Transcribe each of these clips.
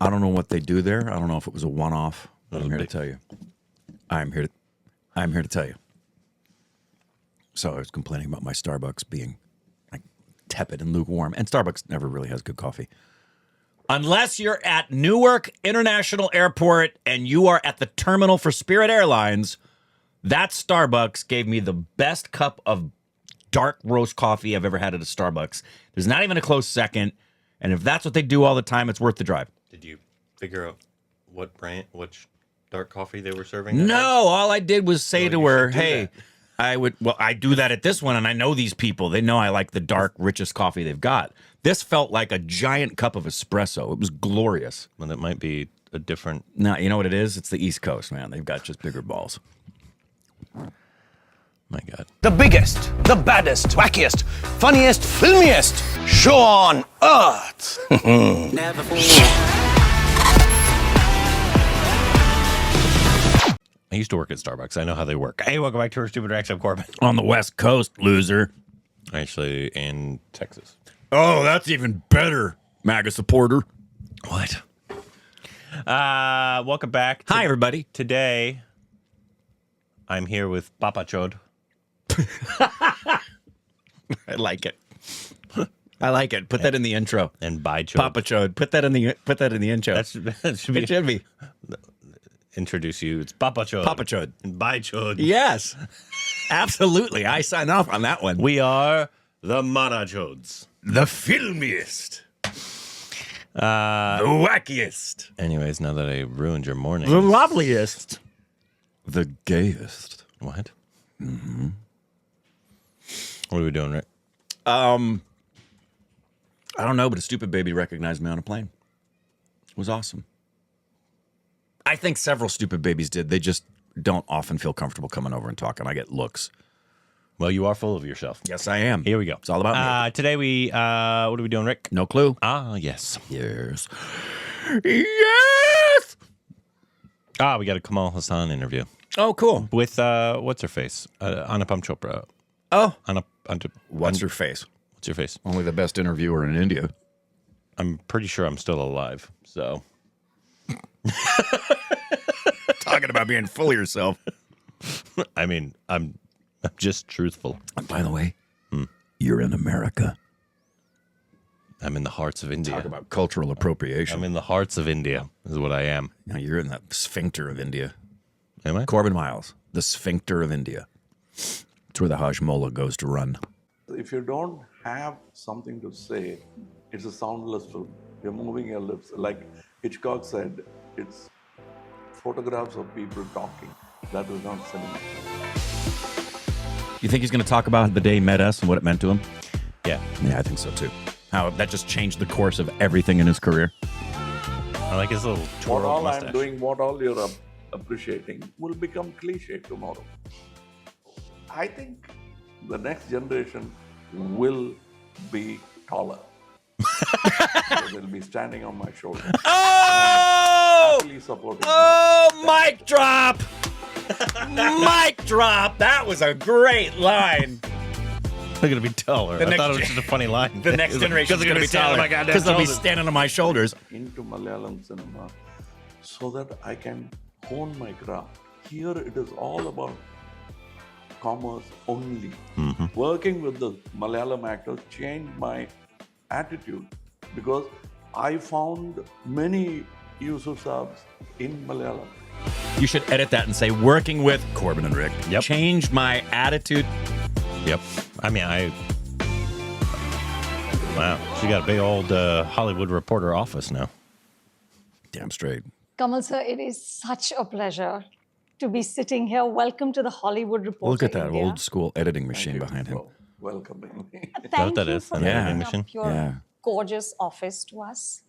I don't know what they do there. I don't know if it was a one-off, but I'm here to tell you. I'm here to tell you. So I was complaining about my Starbucks being like tepid and lukewarm, and Starbucks never really has good coffee. Unless you're at Newark International Airport and you are at the terminal for Spirit Airlines, that Starbucks gave me the best cup of dark roast coffee I've ever had at a Starbucks. There's not even a close second. And if that's what they do all the time, it's worth the drive. Did you figure out which dark coffee they were serving? No, all I did was say to her, hey, I do that at this one, and I know these people. They know I like the dark, richest coffee they've got. This felt like a giant cup of espresso. It was glorious. Well, it might be a different... No, you know what it is? It's the East Coast, man. They've got just bigger balls. My God. The biggest, the baddest, wackiest, funniest, filmiest show on earth. Never I used to work at Starbucks. I know how they work. Hey, welcome back to our Stupid Reaction. I'm Corbin. On the West Coast, loser. Actually, in Texas. Oh, that's even better, MAGA supporter. What? Welcome back. Hi, everybody. Today, I'm here with Papa Chod. I like it. I like it. Put that in the intro. And Bye Chod. Papa Chode. Put that in the intro. That should be. It should be. Introduce you. It's Papa Chod. Papa Chode. And Bye Chod. Yes. Absolutely. I sign off on that one. We are the Mana Chods. The filmiest. The wackiest. Anyways, now that I ruined your morning. The loveliest. The gayest. What? Mm-hmm. What are we doing, Rick? I don't know, but a stupid baby recognized me on a plane. It was awesome. I think several stupid babies did. They just don't often feel comfortable coming over and talking. I get looks. Well, you are full of yourself. Yes, I am. Here we go. It's all about me. Today what are we doing, Rick? No clue. Ah, yes. Yes. Yes! We got a Kamal Haasan interview. Oh, cool. With, what's her face? Anupama Chopra. Oh. What's her face? What's your face? Only the best interviewer in India. I'm pretty sure I'm still alive, so. Talking about being full of yourself. I mean, I'm just truthful. By the way, you're in America. I'm in the hearts of India. Talk about cultural appropriation. I'm in the hearts of India, is what I am. Now you're in that sphincter of India. Am I? Corbin Miles, the sphincter of India. It's where the Hajmola goes to run. If you don't have something to say, it's a soundless film. You're moving your lips. Like Hitchcock said, it's photographs of people talking. That is not cinema. You think he's going to talk about the day he met us and what it meant to him? Yeah. Yeah, I think so too. How that just changed the course of everything in his career. I like his little What twirl all mustache. I'm doing, what all you're appreciating will become cliche tomorrow. I think the next generation will be taller. So they'll be standing on my shoulder. Oh! Happily supporting Oh, mic drop! Mic drop! That was a great line. They're going to be taller. I thought it was just a funny line. The next generation is going to be standing taller on my goddamn because they'll be shoulders. standing on my shoulders. into Malayalam cinema so that I can hone my craft. Here it is all about commerce only. Working with the Malayalam actors changed my attitude because I found many Yusuf Saabs in Malayalam. You should edit that and say, working with Corbin and Rick Yep. changed my attitude. Yep. I mean, wow. She got a big old Hollywood Reporter office now. Damn straight. Kamal sir, it is such a pleasure to be sitting here. Welcome to the Hollywood Reporter. Look at that India. old school editing machine Thank you behind him. for welcoming me. Thank that you is? for An editing opening up machine? your Yeah. gorgeous office to us.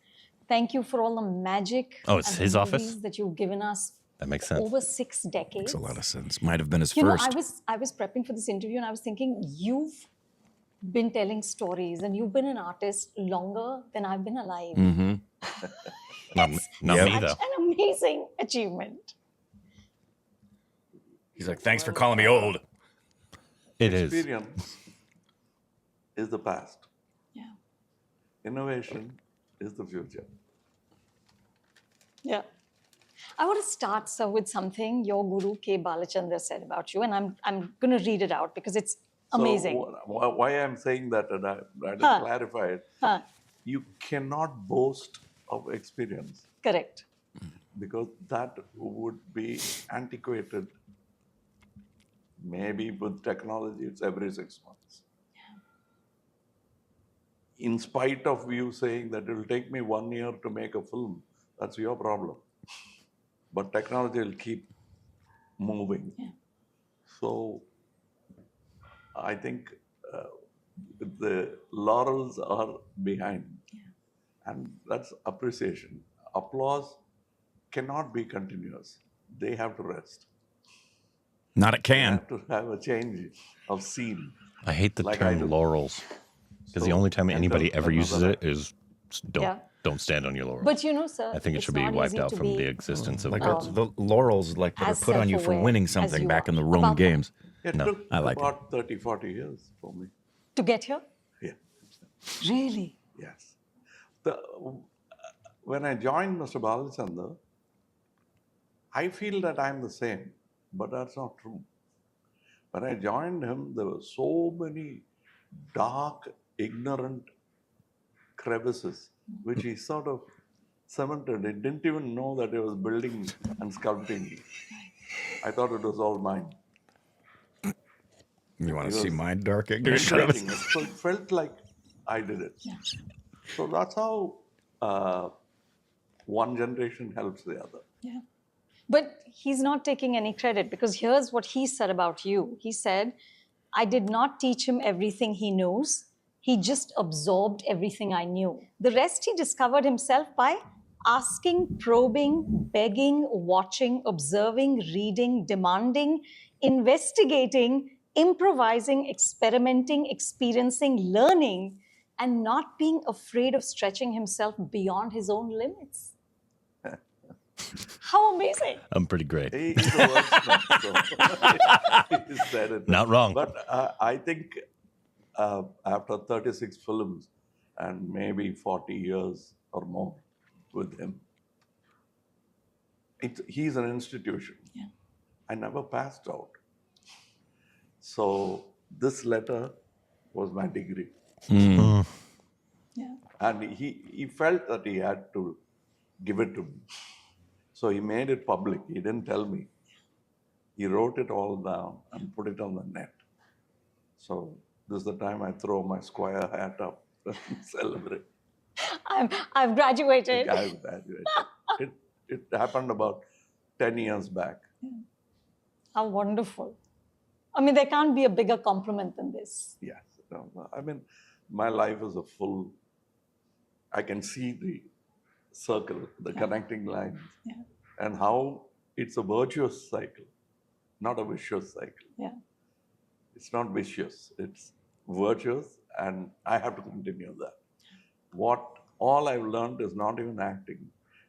Thank you for all the magic. Oh, it's and his the office? movies that you've given us That makes sense. over 6 decades. Makes a lot of sense. Might have been his You know, first. I was prepping for this interview and I was thinking, you've been telling stories and you've been an artist longer than I've been alive. Mm-hmm. Not Yep. me, Such though. an amazing achievement. He's like, thanks for calling me old. It is. Experience is the past. Yeah. Innovation is the future. Yeah. I want to start, sir, with something your guru K. Balachandra said about you, and I'm going to read it out because it's amazing. So why I'm saying that, and I didn't clarify it, you cannot boast of experience Correct. because that would be antiquated. Maybe with technology, it's every 6 months. In spite of you saying that it will take me 1 year to make a film, that's your problem. But technology will keep moving. Yeah. So I think the laurels are behind. Yeah. And that's appreciation. Applause cannot be continuous. They have to rest. Not it They can. have to have a change of scene. I hate the Like I term do. laurels because the So only time enter anybody ever uses another- it is don't stand on your laurels. But you know, sir, I think it it's should be not wiped easy out to from be the existence of Like girls. the laurels like that are as put on you for self-aware winning as something you back in are the Rome about that. games. It No, took I like it. about 30, 40 years for me. To get here? Yeah. Really? Yes. When I joined Mr. Balachandra, I feel that I'm the same, but that's not true. When I joined him, there were so many dark, ignorant crevices, which he sort of cemented. He didn't even know that he was building and sculpting. I thought it was all mine. You want He to see was my dark ignorant Creating crevice? it. So it felt like I did it. Yeah. So that's how one generation helps the other. Yeah. But he's not taking any credit because here's what he said about you. He said, I did not teach him everything he knows. He just absorbed everything I knew. The rest he discovered himself by asking, probing, begging, watching, observing, reading, demanding, investigating, improvising, experimenting, experiencing, learning, and not being afraid of stretching himself beyond his own limits. How amazing. I'm pretty great. He's a wordsmith, so he said it. Not wrong. But I think after 36 films and maybe 40 years or more with him, he's an institution. Yeah. I never passed out. So this letter was my degree. Yeah. And he felt that he had to give it to me. So he made it public. He didn't tell me. He wrote it all down and put it on the net. So this is the time I throw my squire hat up and celebrate. I've graduated. I graduated. It happened about 10 years back. How wonderful. I mean, there can't be a bigger compliment than this. Yes. I mean, my life is a full, I can see the circle, the connecting lines, and how it's a virtuous cycle, not a vicious cycle. Yeah. It's not vicious, it's virtuous, and I have to continue that. All I've learned is not even acting,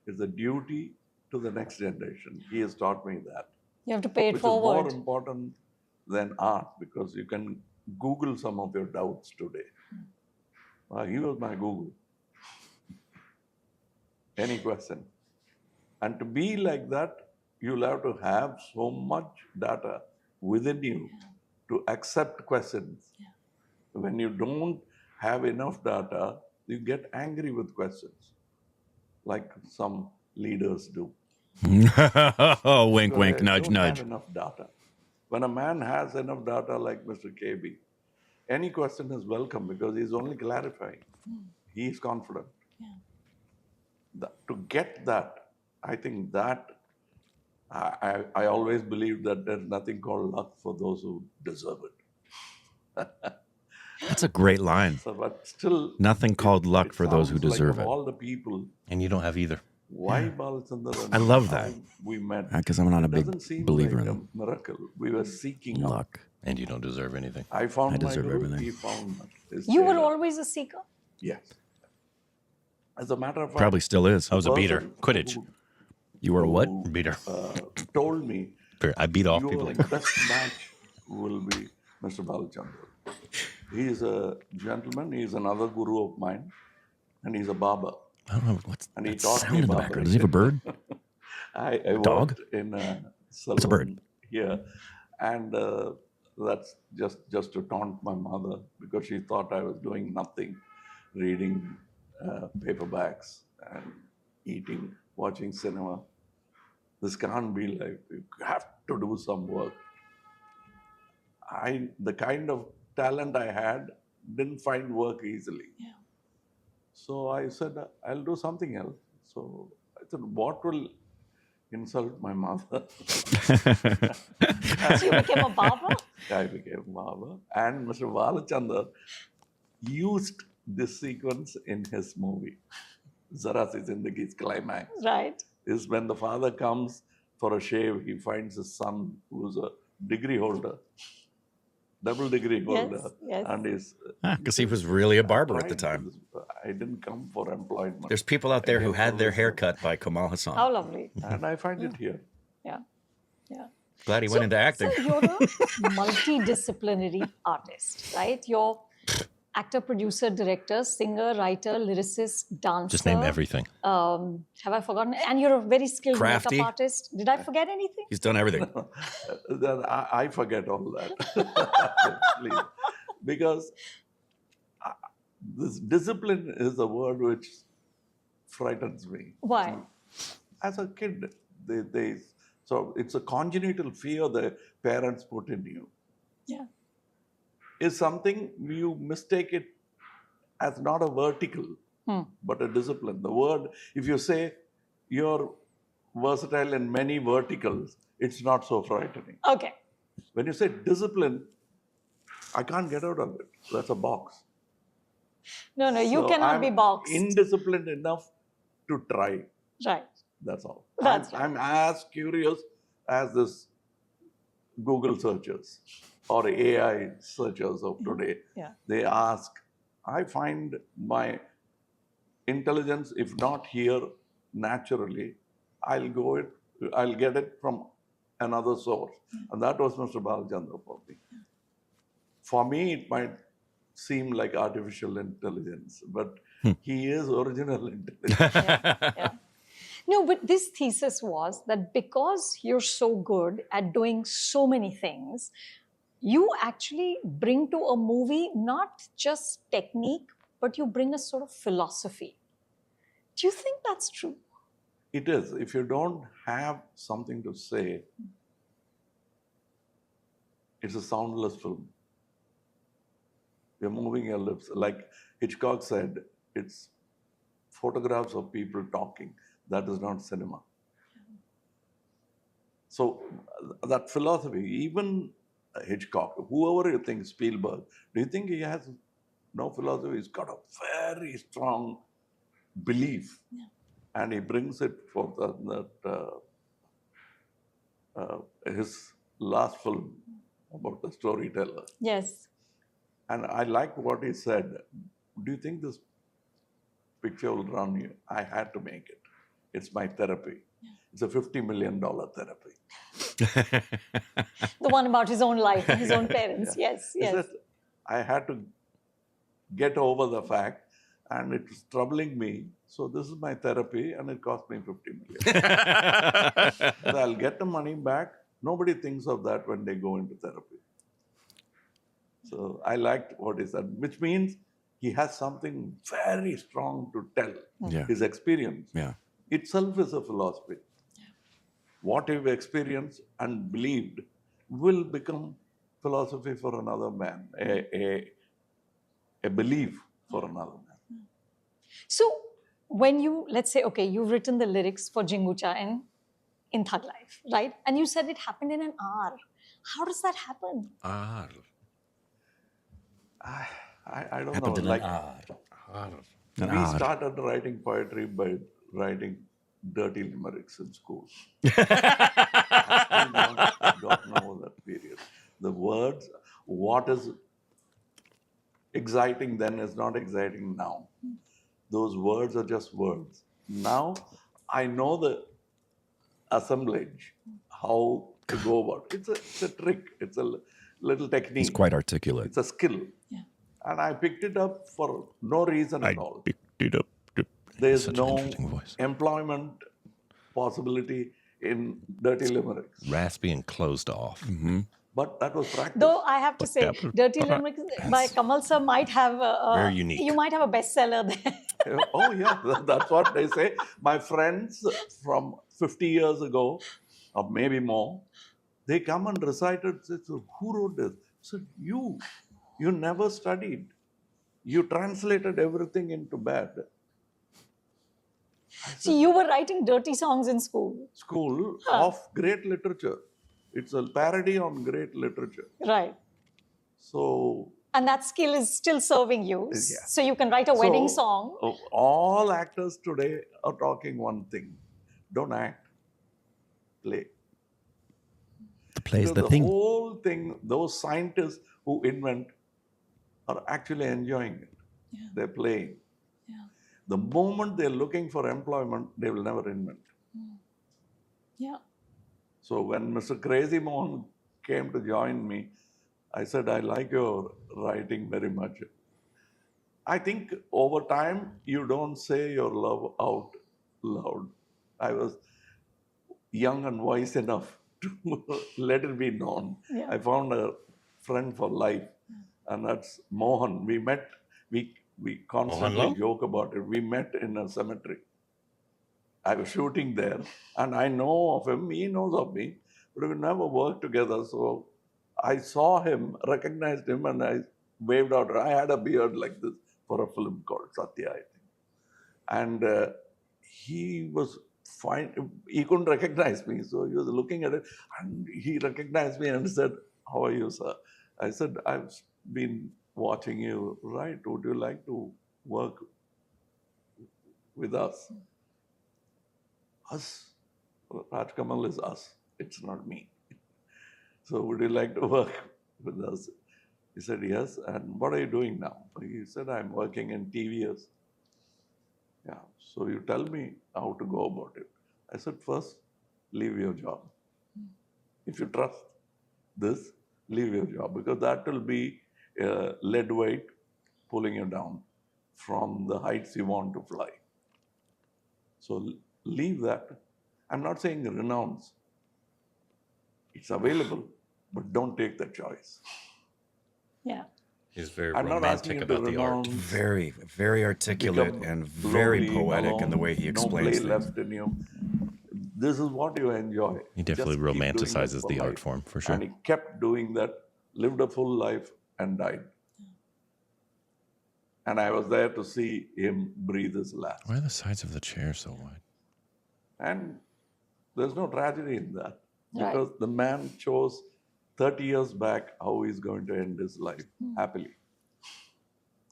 it's a duty to the next generation. He has taught me that. You have to pay it Which forward. is more important than art, because you can Google some of your doubts today. He was my Google. Any question. And to be like that, you'll have to have so much data within you to accept questions. When you don't have enough data, you get angry with questions, like some leaders do. Oh, wink, Because wink, they nudge, don't nudge. have enough data. When a man has enough data like Mr. KB, any question is welcome because he's only clarifying. He is confident. To get that, I think that I always believe that there's nothing called luck for those who deserve it. That's a great line. So, but still, Nothing called luck it for those who sounds like deserve of it. all the people, And you don't have either. why Balachandra and I love how that. we met. Because I'm not a It big doesn't seem believer like in a miracle. We were seeking out. luck. And you don't deserve anything. I found I my deserve guru, everything. he found his You were tailor. always a seeker. Yes. As a matter of fact, Probably still is. I was a the beater. person Quidditch. who- You were a what? who, Beater. told me I beat off people. your best match will be Mr. Balachandra. He is a gentleman. He is another guru of mine, and he's a barber. I don't know what's And he that taught sound me in the barbering. background. Does he have a bird? I Dog? worked in a salon It's a bird. here, and that's just to taunt my mother because she thought I was doing nothing, reading paperbacks and eating, watching cinema. This can't be life. You have to do some work. The kind of talent I had didn't find work easily. Yeah. So I said, I'll do something else. So I said, what will insult my mother? So you became a barber? I became barber. And Mr. Balachandar used this sequence in his movie. Zara Si Zindagi's climax Right. is when the father comes for a shave, he finds his son who's a degree holder, double degree holder, yes. and is Because he was really a barber at the time. I didn't come for employment. There's people out there who had their hair cut by Kamal Haasan. How lovely. And I find it here. Yeah. Yeah. Glad he went into acting. So you're a multidisciplinary artist, right? You're actor, producer, director, singer, writer, lyricist, dancer. Just name everything. Have I forgotten? And you're a very skilled Crafty. makeup artist. Did I forget anything? He's done everything. Then I forget all that. Please. Because this discipline is a word which frightens me. Why? As a kid, so it's a congenital fear the parents put in you. Yeah. Is something you mistake it as not a vertical, but a discipline. The word, if you say you're versatile in many verticals, it's not so frightening. Okay. When you say discipline, I can't get out of it. That's a box. No, you So cannot be I'm boxed. indisciplined enough to try. Right. That's all. That's I'm as curious as this Google searchers or AI searchers of today. Yeah. They ask, I find my intelligence, if not here naturally, I'll get it from another source. And that was Mr. Balachandra for me. For me, it might seem like artificial intelligence, but he is original intelligence. Yeah. No, but this thesis was that because you're so good at doing so many things, you actually bring to a movie not just technique, but you bring a sort of philosophy. Do you think that's true? It is. If you don't have something to say, it's a soundless film. You're moving your lips. Like Hitchcock said, it's photographs of people talking. That is not cinema. So that philosophy, even Hitchcock, whoever you think, Spielberg, do you think he has no philosophy? He's got a very strong belief. Yeah. And he brings it for his last film about the storyteller. Yes. And I liked what he said. Do you think this picture will run you? I had to make it. It's my therapy. Yeah. It's a $50 million therapy. The one about his own life and his own parents. Yeah. Yes, He yes. said, I had to get over the fact, and it was troubling me. So this is my therapy, and it cost me $50 million. And I'll get the money back. Nobody thinks of that when they go into therapy. So I liked what he said, which means he has something very strong to tell. Yeah. His experience Yeah. itself is a philosophy. What you've experienced and believed will become philosophy for another man, a belief for another man. So when you, let's say, okay, you've written the lyrics for Jingucha in Thug Life, right? And you said it happened in an hour. How does that happen? I don't Happened know. in Like an we odd. started writing poetry by writing dirty limericks in school. I still don't know that period. The words, what is exciting then is not exciting now. Those words are just words. Now I know the assemblage, how to go about it. It's a trick. It's a little technique. He's quite articulate. It's a skill. Yeah. And I picked it up for no reason at all. picked it up. There's Such an no interesting voice. employment possibility in Dirty Limericks. Raspy and closed off. But that was practice. Though I have to say, Dirty Limericks by Kamal sir might have Very unique. You might have a bestseller there. Oh, yeah, that's what they say. My friends from 50 years ago, or maybe more, they come and recite it. Say, so who wrote this? I said, you never studied. You translated everything into bad. So you were writing dirty songs in school. School of great literature. It's a parody on great literature. Right. So... And that skill is still serving you. Yeah. So you can write a wedding song. All actors today are talking one thing. Don't act. Play. The play's Because the thing. whole thing, those scientists who invent are actually enjoying it. Yeah. They're playing. Yeah. The moment they're looking for employment, they will never invent. Yeah. So when Mr. Crazy Mohan came to join me, I said, I like your writing very much. I think over time, you don't say your love out loud. I was young and wise enough to let it be known. Yeah. I found a friend for life, and that's Mohan. We met, we constantly Mohan joke about it. We met in a cemetery. I was shooting there, and I know of him, he knows of me, but we never worked together. So I saw him, recognized him, and I waved out. I had a beard like this for a film called Satya, I think. And he was fine. He couldn't recognize me, so he was looking at it, and he recognized me and said, "How are you, sir?" I said, "I've been watching you, right? Would you like to work with us?" Us? Raj Kamal is us. It's not me. So would you like to work with us? He said, yes. And what are you doing now? He said, I'm working in TVS. Yeah. So you tell me how to go about it. I said, first, leave your job. If you trust this, leave your job, because that will be lead weight pulling you down from the heights you want to fly. So leave that. I'm not saying renounce. It's available, but don't take the choice. Yeah. He's very I'm not asking romantic you to about the art. renounce, Very, very articulate become and very lonely, poetic in the alone, way he no explains play things. left in you. This is what you enjoy. He definitely Just keep doing that romanticizes for the art life. form, for sure. And he kept doing that, lived a full life, and died. And I was there to see him breathe his last. Why are the sides of the chair so wide? And there's no tragedy in that, Right. because the man chose 30 years back how he's going to end his life happily.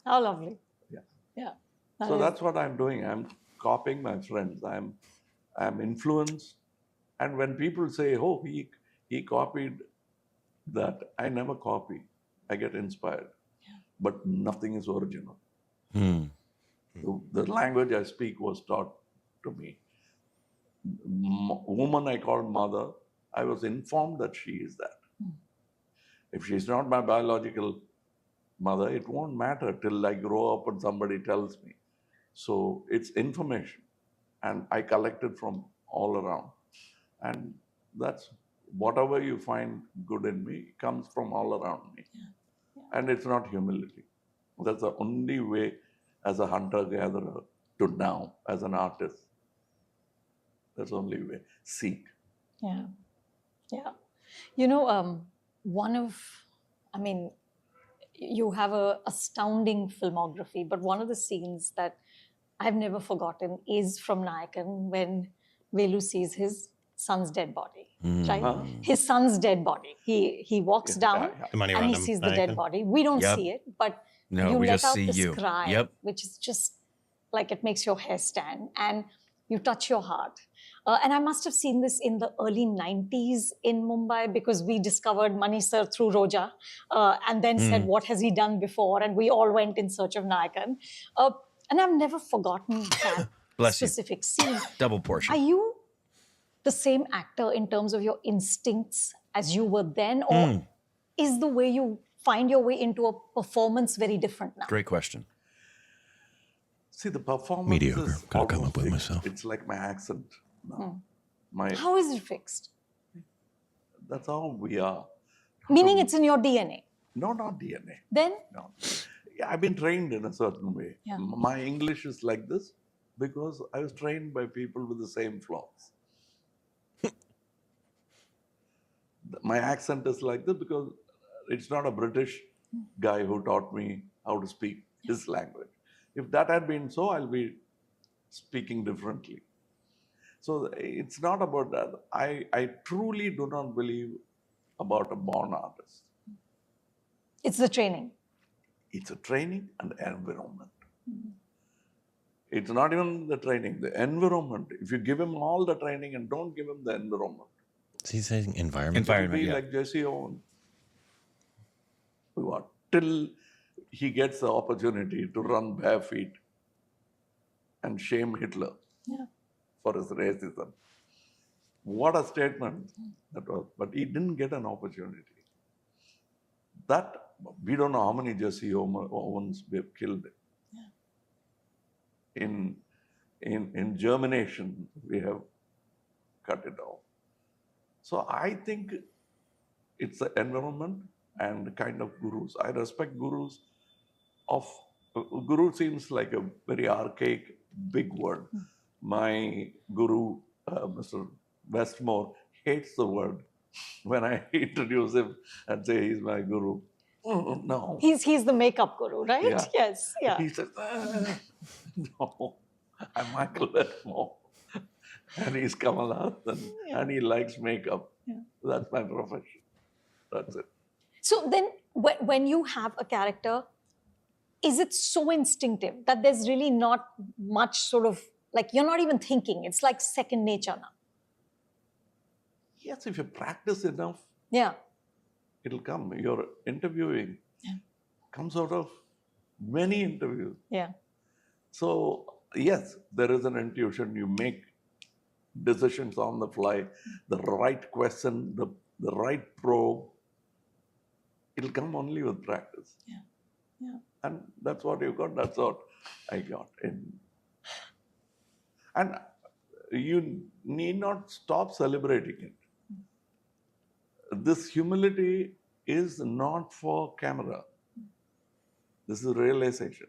How lovely. Yeah. Yeah. So that's what I'm doing. I'm copying my friends. I'm influenced. And when people say, oh, he copied that, I never copy. I get inspired. But nothing is original. The language I speak was taught to me. Woman I called mother, I was informed that she is that. If she's not my biological mother, it won't matter till I grow up and somebody tells me. So it's information, and I collect it from all around. And that's whatever you find good in me comes from all around me. And it's not humility. That's the only way as a hunter-gatherer to now as an artist. That's the only way. Seek. Yeah. Yeah. You know, you have a astounding filmography, but one of the scenes that I've never forgotten is from Nayakan when Velu sees his son's dead body, right? His son's dead body. He walks down and he sees the dead body. We don't see it, but No, you we let just out see this you. cry, Yep. which is just like it makes your hair stand and you touch your heart. And I must have seen this in the early 90s in Mumbai because we discovered Mani sir through Roja and then said, what has he done before? And we all went in search of Nayakan. And I've never forgotten that Bless you. specific scene. Double portion. Are you the same actor in terms of your instincts as you were then? Or is the way you find your way into a performance very different now? Great question. See, the performance Mediocre. is Could've come almost up with fixed. myself. It's like my accent now. How is it fixed? That's how we are. Meaning it's in your DNA. No, not DNA. Then? No. Yeah, I've been trained in a certain way. Yeah. My English is like this because I was trained by people with the same flaws. My accent is like this because it's not a British guy who taught me how to speak his language. If that had been so, I'll be speaking differently. So it's not about that. I truly do not believe about a born artist. It's the training. It's a training and environment. It's not even the training, the environment. If you give him all the training and don't give him the environment, Is he saying environment? it'll be like Jesse Owens. What? Till he gets the opportunity to run bare feet and shame Hitler for his racism. What a statement that was. But he didn't get an opportunity. That, we don't know how many Jesse Owens we've killed. In germination, we have cut it off. So I think it's the environment and the kind of gurus. I respect gurus guru seems like a very archaic, big word. My guru, Mr. Westmore, hates the word. When I introduce him and say he's my guru, no. He's the makeup guru, right? Yeah. Yes. Yeah. He says, no, I'm Michael Westmore. And he's Kamal Haasan. And he likes makeup. That's my profession. That's it. So then when you have a character, is it so instinctive that there's really not much sort of, like you're not even thinking, it's like second nature now? Yes, if you practice enough, Yeah. it'll come. Your interviewing comes out of many interviews. Yeah. So, yes, there is an intuition. You make decisions on the fly, the right question, the right probe. It'll come only with practice. Yeah. Yeah. And that's what you got. That's what I got. And you need not stop celebrating it. This humility is not for camera. This is realization.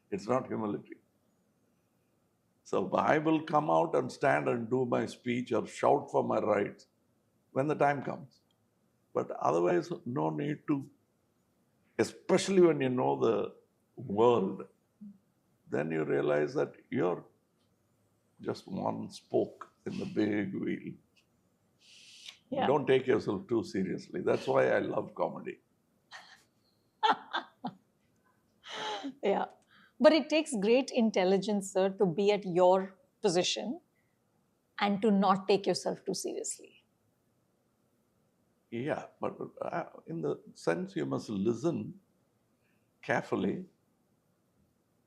It's not humility. So I will come out and stand and do my speech or shout for my rights when the time comes. But otherwise, no need to, especially when you know the world, then you realize that you're just one spoke in the big wheel. Yeah. Don't take yourself too seriously. That's why I love comedy. Yeah. But it takes great intelligence, sir, to be at your position and to not take yourself too seriously. Yeah, but in the sense you must listen carefully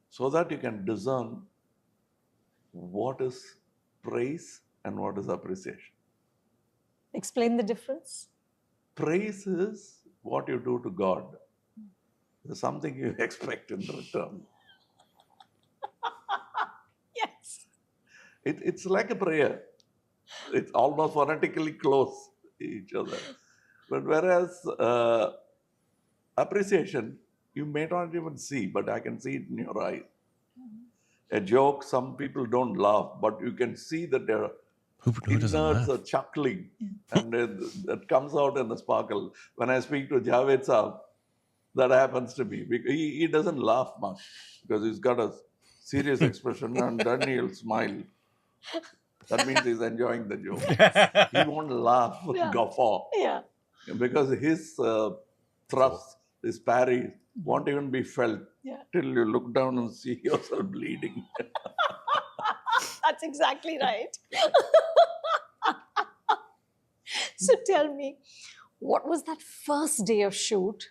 so that you can discern what is praise and what is appreciation. Explain the difference. Praise is what you do to God. There's something you expect in return. Yes. It's like a prayer. It's almost phonetically close to each other. But whereas appreciation, you may not even see, but I can see it in your eyes. A joke, some people don't laugh, but you can see that their Who doesn't innards laugh? are chuckling. And that comes out in the sparkle. When I speak to Javed Saab, that happens to me. He doesn't laugh much because he's got a serious expression and then he'll smile. That means he's enjoying the joke. He won't laugh, guffaw. Yeah. Because his thrust, his parry, won't even be felt till you look down and see yourself bleeding. That's exactly right. So tell me, what was that first day of shoot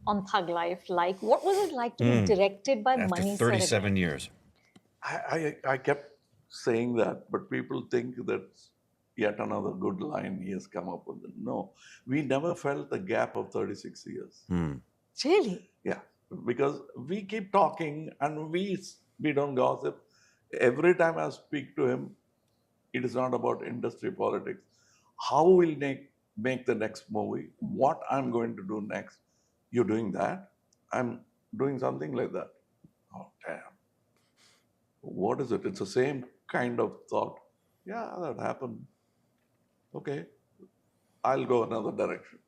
on Thug Life like? What was it like to be directed by After Mani 37 years. I kept saying that, but people think that's yet another good line he has come up with. No, we never felt the gap of 36 years. Really? Yeah, because we keep talking and we don't gossip. Every time I speak to him, It is not about industry politics. How will make the next movie? What I'm going to do next? You're doing that. I'm doing something like that. Oh, damn. What is it? It's the same kind of thought. Yeah, that happened. Okay, I'll go another direction.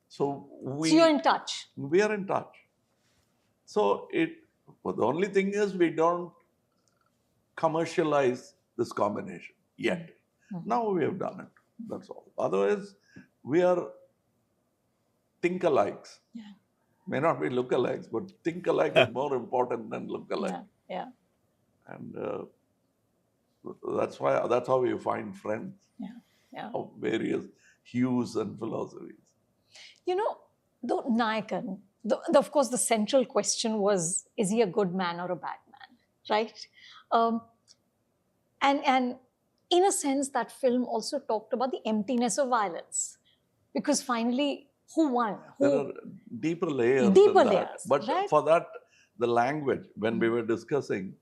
So So you're in touch. we are in touch. So but the only thing is we don't commercialize this combination yet. Now we have done it. That's all. Otherwise, we are think-alikes. Yeah. May not be look-alikes, but think-alike is more important than look-alike. Yeah. And that's how you find friends of various hues and philosophies. You know, the Nayakan, of course, the central question was, is he a good man or a bad man, right? And in a sense, that film also talked about the emptiness of violence. Because finally, who won? There are deeper layers Deeper than that. layers, But right? for that, the language, when we were discussing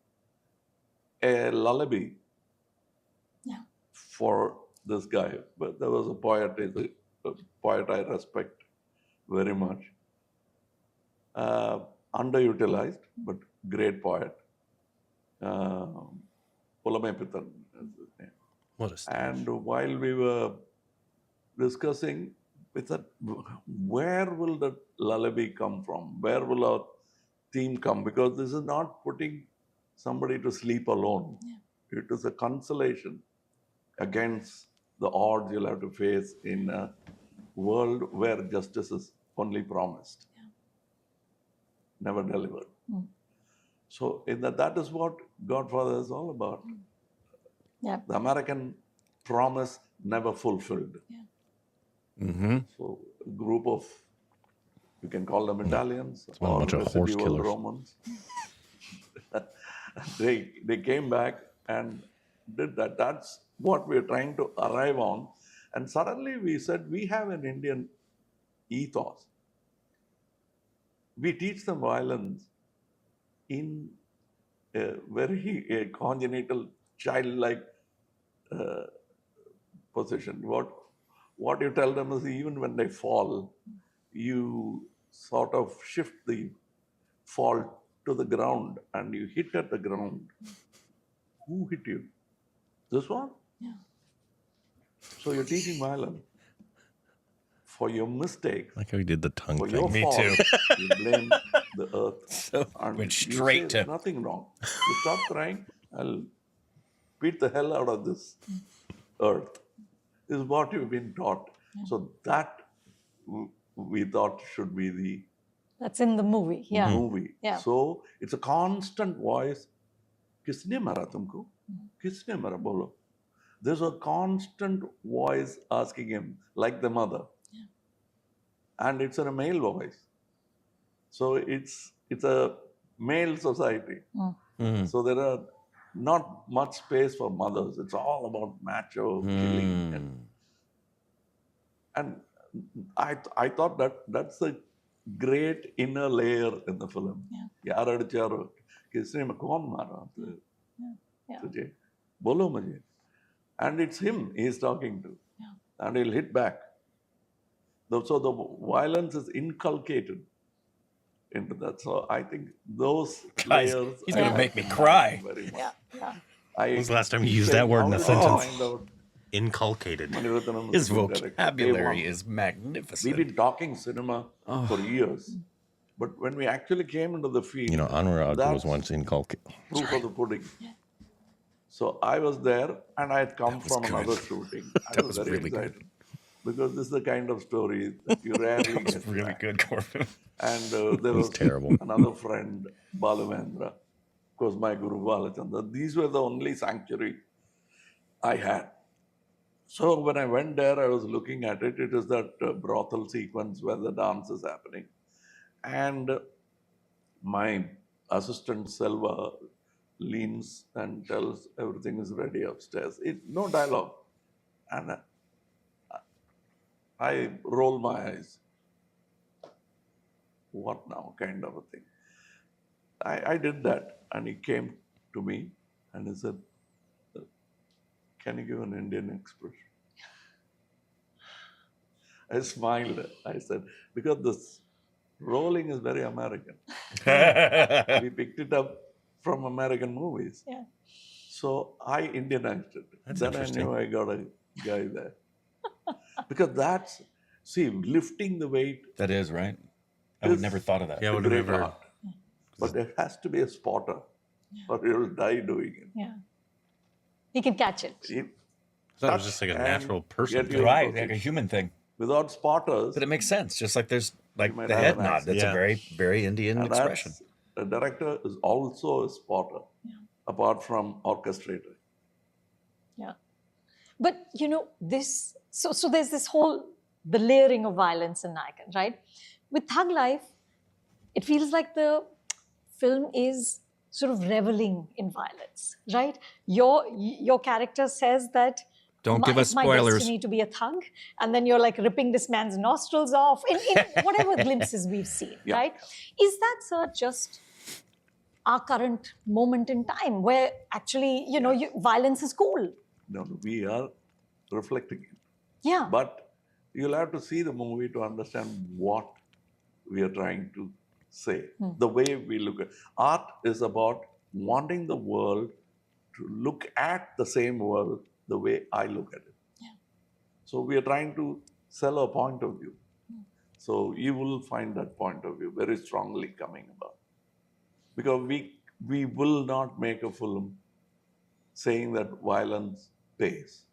a lullaby for this guy, but there was a poet, a poet I respect very much. Underutilized, but great poet. Pulame Pithan is his name. What a stage. And while we were discussing, we said, where will the lullaby come from? Where will our theme come? Because this is not putting somebody to sleep alone. Yeah. It is a consolation against the odds you'll have to face in a world where justice is only promised, never delivered. So that is what Godfather is all about. Yeah. The American promise never fulfilled. So a group of, you can call them Italians Well, a or bunch of horse residual killers. Romans. They came back and did that. That's what we're trying to arrive on. And suddenly we said, we have an Indian ethos. We teach them violence in a very congenital, childlike position. What you tell them is, even when they fall, you sort of shift the fall to the ground and you hit at the ground. Who hit you? This one? Yeah. So you're teaching violence. For your mistakes, Like how he did the tongue for thing. your Me fall, too. you blame the earth. So And went you straight say, to- nothing wrong. You stop crying, I'll beat the hell out of this earth. This is what you've been taught. So that we thought should be the That's in the movie. Yeah. movie. Yeah. So it's a constant voice. Kisne mara tumko? Kisne mara bolo? There's a constant voice asking him, like the mother. And it's in a male voice. So it's a male society. So there are not much space for mothers. It's all about macho killing. And I thought that's a great inner layer in the film. Yaar adicharo, kisne mein kaun mara tujhe? Bolo mujhe. And it's him he's talking to. And he'll hit back. So the violence is inculcated into that. So I think those Guys, layers. he's I gonna like make me him cry. very much. Yeah. When's the last time you used that word in a How did sentence? I find out Inculcated. Maniratnam is His a good director? Day vocabulary one. is magnificent. We've been talking cinema for years. But when we actually came into the field, You know, Anurag that's was once inculcated. proof of the pudding. So I was there and I had come was from good. another shooting. I That was was very really good. excited. Because this is the kind of story that you rarely That was get really back. good, Corbin. And there was was terrible. another friend, Balavendra, of course, my Guru Balachandra. These were the only sanctuary I had. So when I went there, I was looking at it. It is that brothel sequence where the dance is happening. And my assistant, Selva, leans and tells everything is ready upstairs. No dialogue. And I roll my eyes. What now? Kind of a thing. I did that. And he came to me and he said, Can you give an Indian expression? I smiled. I said, because this rolling is very American. We picked it up from American movies. Yeah. So I Indianized it. That's then interesting. I knew I got a guy there. Because that's, see, lifting the weight That is, right? I would is never thought of that. Yeah, I a would have great never. art. But there has to be a spotter or you'll die doing it. Yeah. He can catch it. It- I thought it was touch just like a and natural person get thing. your Right, position. like a human thing. Without spotters, But it makes sense. Just like there's like might the have head an nod. accent. That's a Yeah. very, very Indian and expression. that's, a director is also a spotter, apart from orchestrator. Yeah. But you know, this so there's this whole the layering of violence in Nayakan, right? With Thug Life, it feels like the film is sort of reveling in violence, right? Your character says that Don't give us it's my spoilers. destiny to be a thug, and then you're like ripping this man's nostrils off in whatever glimpses we've seen, Yeah. right? Is that, sir, just our current moment in time where actually, you know, violence is cool? No, we are reflecting it. Yeah. But you'll have to see the movie to understand what we are trying to say. The way we look at art is about wanting the world to look at the same world the way I look at it. So we are trying to sell a point of view. So you will find that point of view very strongly coming about. Because we will not make a film saying that violence pays.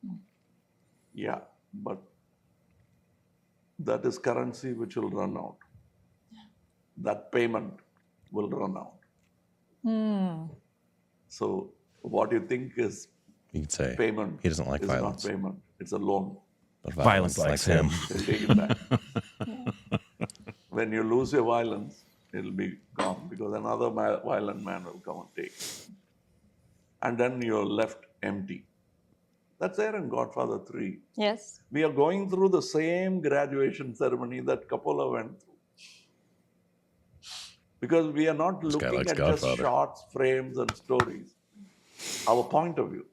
Yeah, but that is currency which will run out. That payment will run out. So what you think is You could say payment he doesn't like is violence. not payment. It's a loan. But Violence likes him. They'll take it back. When you lose your violence, it'll be gone because another violent man will come and take it. And then you're left empty. That's there in Godfather 3. Yes. We are going through the same graduation ceremony that Coppola went through. Because we are not guy looking likes at just Godfather. shots, frames, and stories. Our point of view.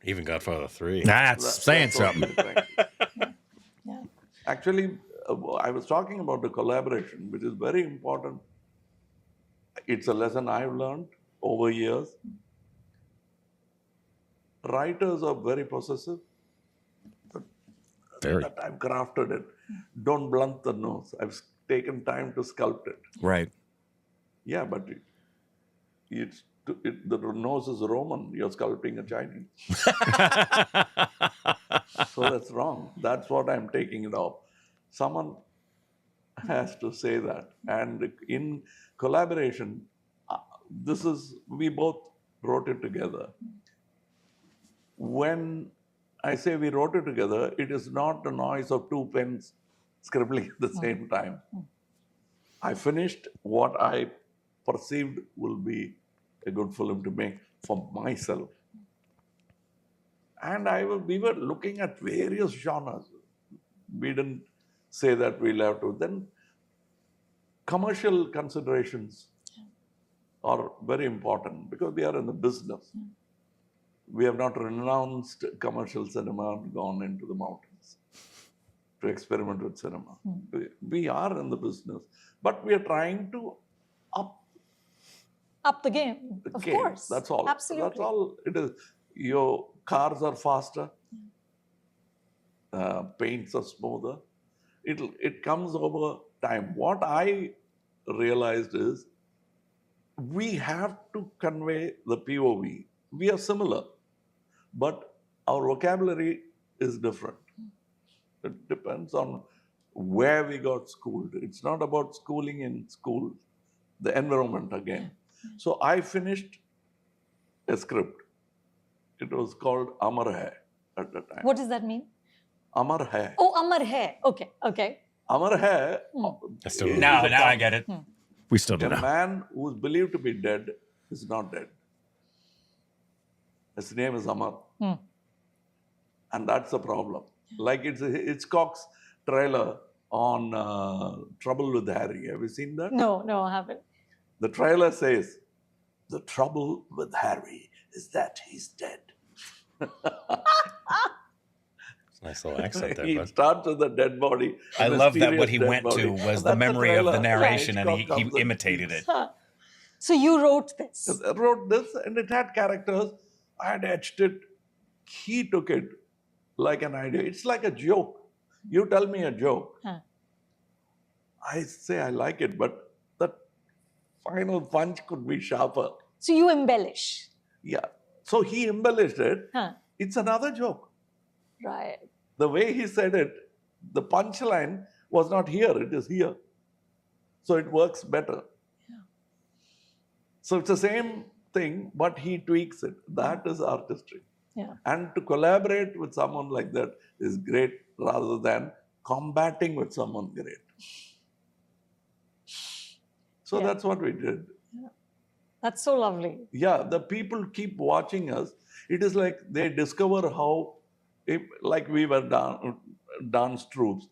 Even Godfather 3. That's saying That's what something. we're trying to- Yeah. Actually, I was talking about the collaboration, which is very important. It's a lesson I've learned over years. Writers are very possessive. Very. That I've crafted it. Don't blunt the nose. I've taken time to sculpt it. Right. Yeah, but the nose is Roman. You're sculpting a Chinese. So that's wrong. That's what I'm taking it off. Someone has to say that. And in collaboration, we both wrote it together. When I say we wrote it together, it is not the noise of two pens scribbling at the same time. I finished what I perceived will be a good film to make for myself. And we were looking at various genres. We didn't say that we'll have to. Then commercial considerations are very important because we are in the business. We have not renounced commercial cinema and gone into the mountains to experiment with cinema. We are in the business, but we are trying to Up the game, of game. course. That's all. Absolutely. That's all it is. Your cars are faster. Paints are smoother. It comes over time. What I realized is we have to convey the POV. We are similar, but our vocabulary is different. It depends on where we got schooled. It's not about schooling in school, the environment again. So I finished a script. It was called Amar Hai at the time. What does that mean? Amar Hai. Oh, Amar Hai. Okay, okay. Amar Hai. I still don't is know. Now, a now I get it. We still A don't know. man who is believed to be dead is not dead. His name is Amar. And that's the problem. Like it's Hitchcock's trailer on Trouble with Harry. Have you seen that? No, I haven't. The trailer says, the trouble with Harry is that he's dead. It's a nice little accent there, He bud. starts with a dead body. a I love that what mysterious he dead went body. to was And the that's memory of the trailer. narration and Hitchcock he comes and imitated speaks. it. So you wrote this. I wrote this and it had characters. I had etched it. He took it like an idea. It's like a joke. You tell me a joke. Huh. I say I like it, but the final punch could be sharper. So you embellish. Yeah. So he embellished it. Huh. It's another joke. Right. The way he said it, the punchline was not here, it is here. So it works better. Yeah. So it's the same thing, but he tweaks it. That is artistry. Yeah. And to collaborate with someone like that is great rather than combating with someone great. So Yeah. that's what we did. That's so lovely. Yeah, the people keep watching us. It is like they discover how, like we were dance troops,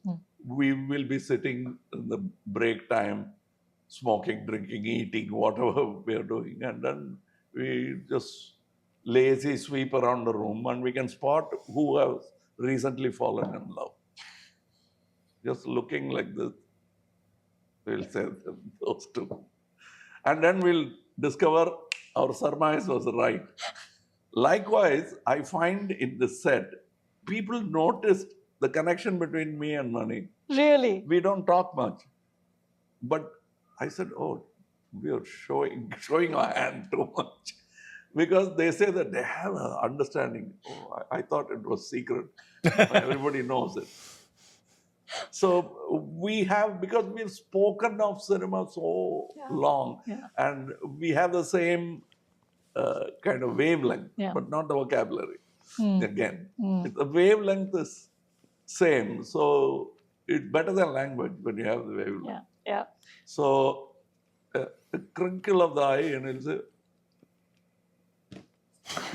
we will be sitting in the break time, smoking, drinking, eating, whatever we are doing. And then we just lazy sweep around the room and we can spot who has recently fallen in love. Just looking like this, we'll say those two. And then we'll discover our surmise was right. Likewise, I find in the set, people noticed the connection between me and Mani. Really? We don't talk much. But I said, oh, we are showing our hand too much. Because they say that they have an understanding. Oh, I thought it was secret. Everybody knows it. So we have, because we've spoken of cinema so long, and we have the same kind of wavelength, but not the vocabulary. Again, the wavelength is same. So it's better than language when you have the wavelength. Yeah. Yeah. So a crinkle of the eye and he'll say,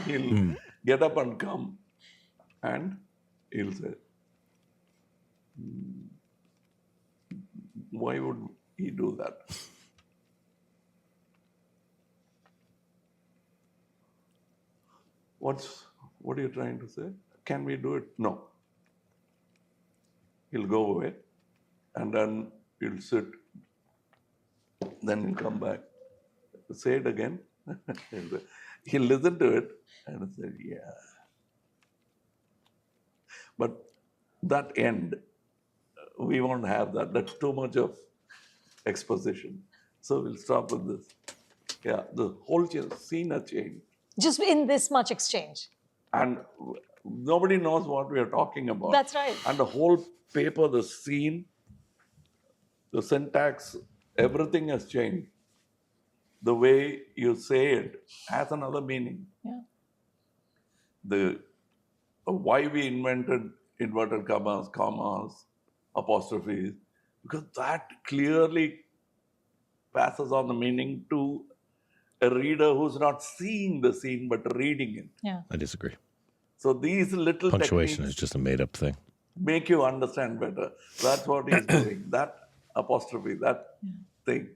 he'll get up and come and he'll say, why would he do that? What are you trying to say? Can we do it? No. He'll go away and then he'll sit. Then he'll come back. Say it again. He'll listen to it and say, yeah. But that end, we won't have that. That's too much of exposition. So we'll stop with this. Yeah, the whole scene has changed. Just in this much exchange. And nobody knows what we are talking about. That's right. And the whole paper, the scene, the syntax, everything has changed. The way you say it has another meaning. Yeah. Why we invented inverted commas, apostrophes, because that clearly passes on the meaning to a reader who's not seeing the scene but reading it. Yeah. I disagree. So these little Punctuation is techniques just a made-up thing. make you understand better. That's what he's doing. That apostrophe, that thing.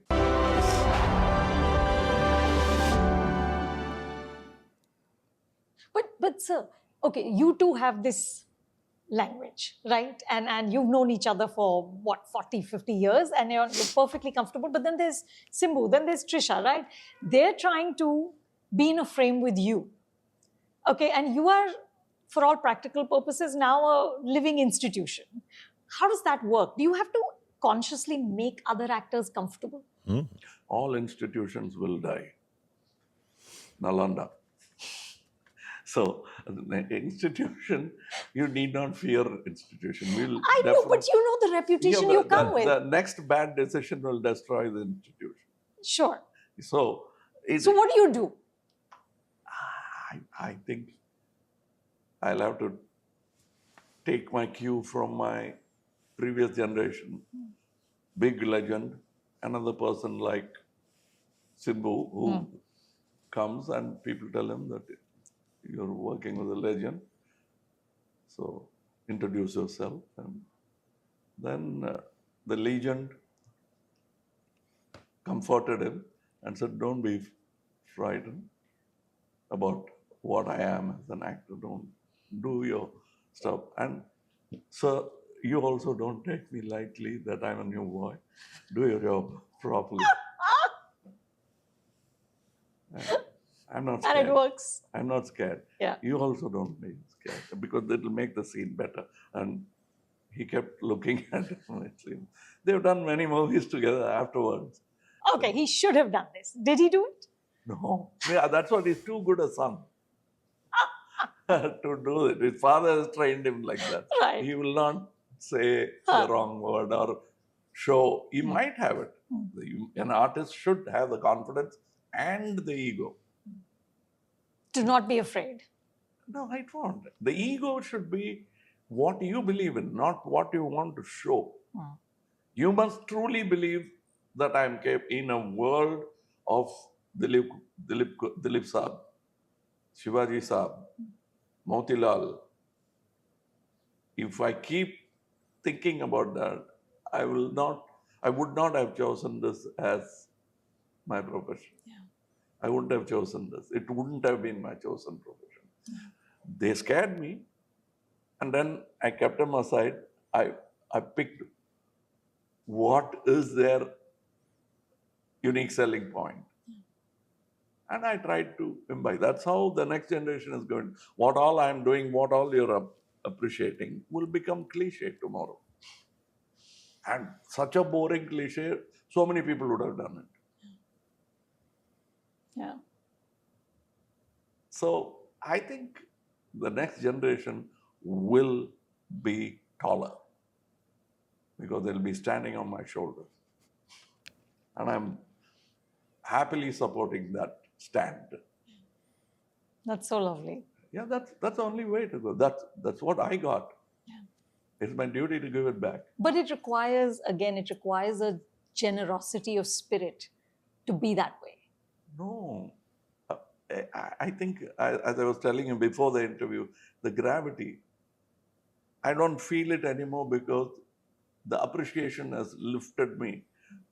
But sir, okay, you two have this language, right? And you've known each other for what, 40, 50 years, and you're perfectly comfortable. But then there's Simbu, then there's Trisha, right? They're trying to be in a frame with you. Okay, and you are, for all practical purposes, now a living institution. How does that work? Do you have to consciously make other actors comfortable? All institutions will die. Nalanda. So, the institution, you need not fear institution. We'll I know, but you know the reputation you come with. The next bad decision will destroy the institution. Sure. So what do you do? I think I'll have to take my cue from my previous generation. Big legend, another person like Simbu, who comes and people tell him that you're working with a legend, so introduce yourself. And then the legend comforted him and said, don't be frightened about what I am as an actor. Don't do your stuff. And sir, you also don't take me lightly that I'm a new boy. Do your job properly. I'm not scared. And it works. I'm not scared. Yeah. You also don't be scared because it'll make the scene better. And he kept looking at it. They've done many movies together afterwards. Okay, he should have done this. Did he do it? No. Yeah, that's what he's too good a son to do it. His father has trained him like that. Right. He will not say the wrong word or show. He might have it. An artist should have the confidence and the ego. To not be afraid. No, I don't. The ego should be what you believe in, not what you want to show. You must truly believe that I'm in a world of Dilip Saab, Shivaji Saab, Motilal. If I keep thinking about that, I would not have chosen this as my profession. Yeah. I wouldn't have chosen this. It wouldn't have been my chosen profession. They scared me, and then I kept them aside. I picked what is their unique selling point. And I tried to imbibe. That's how the next generation is going. What all I'm doing, what all you're appreciating will become cliche tomorrow. And such a boring cliche, so many people would have done it. Yeah. So I think the next generation will be taller because they'll be standing on my shoulders. And I'm happily supporting that stand. That's so lovely. Yeah, that's the only way to go. That's what I got. Yeah. It's my duty to give it back. But it requires a generosity of spirit to be that way. No. I think, as I was telling you before the interview, the gravity, I don't feel it anymore because the appreciation has lifted me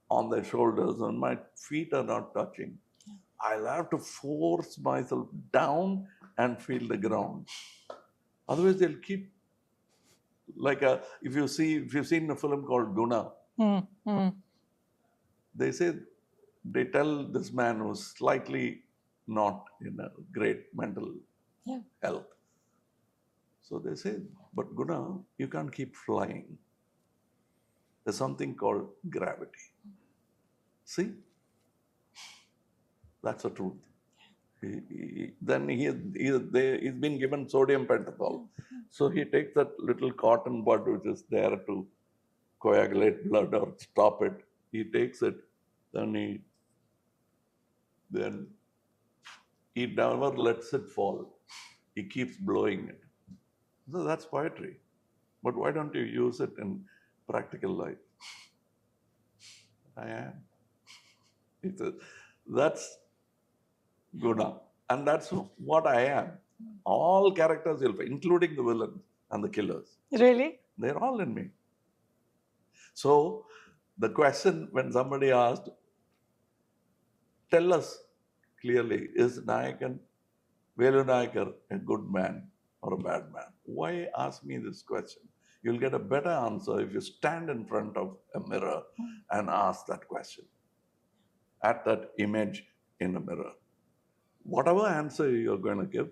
on their shoulders and my feet are not touching. Yeah. I'll have to force myself down and feel the ground. Otherwise, they'll keep, if you've seen a film called Guna, they tell this man who's slightly not in a great mental health. So they say, but Guna, you can't keep flying. There's something called gravity. See? That's the truth. He's been given sodium pentothal. So he takes that little cotton bud which is there to coagulate blood or stop it. He takes it, then he never lets it fall. He keeps blowing it. So that's poetry. But why don't you use it in practical life? I am. That's Guna. And that's what I am. All characters, including the villains and the killers. Really? They're all in me. So the question when somebody asked, tell us clearly, is Velu Nayakar a good man or a bad man? Why ask me this question? You'll get a better answer if you stand in front of a mirror and ask that question. At that image in a mirror. Whatever answer you're going to give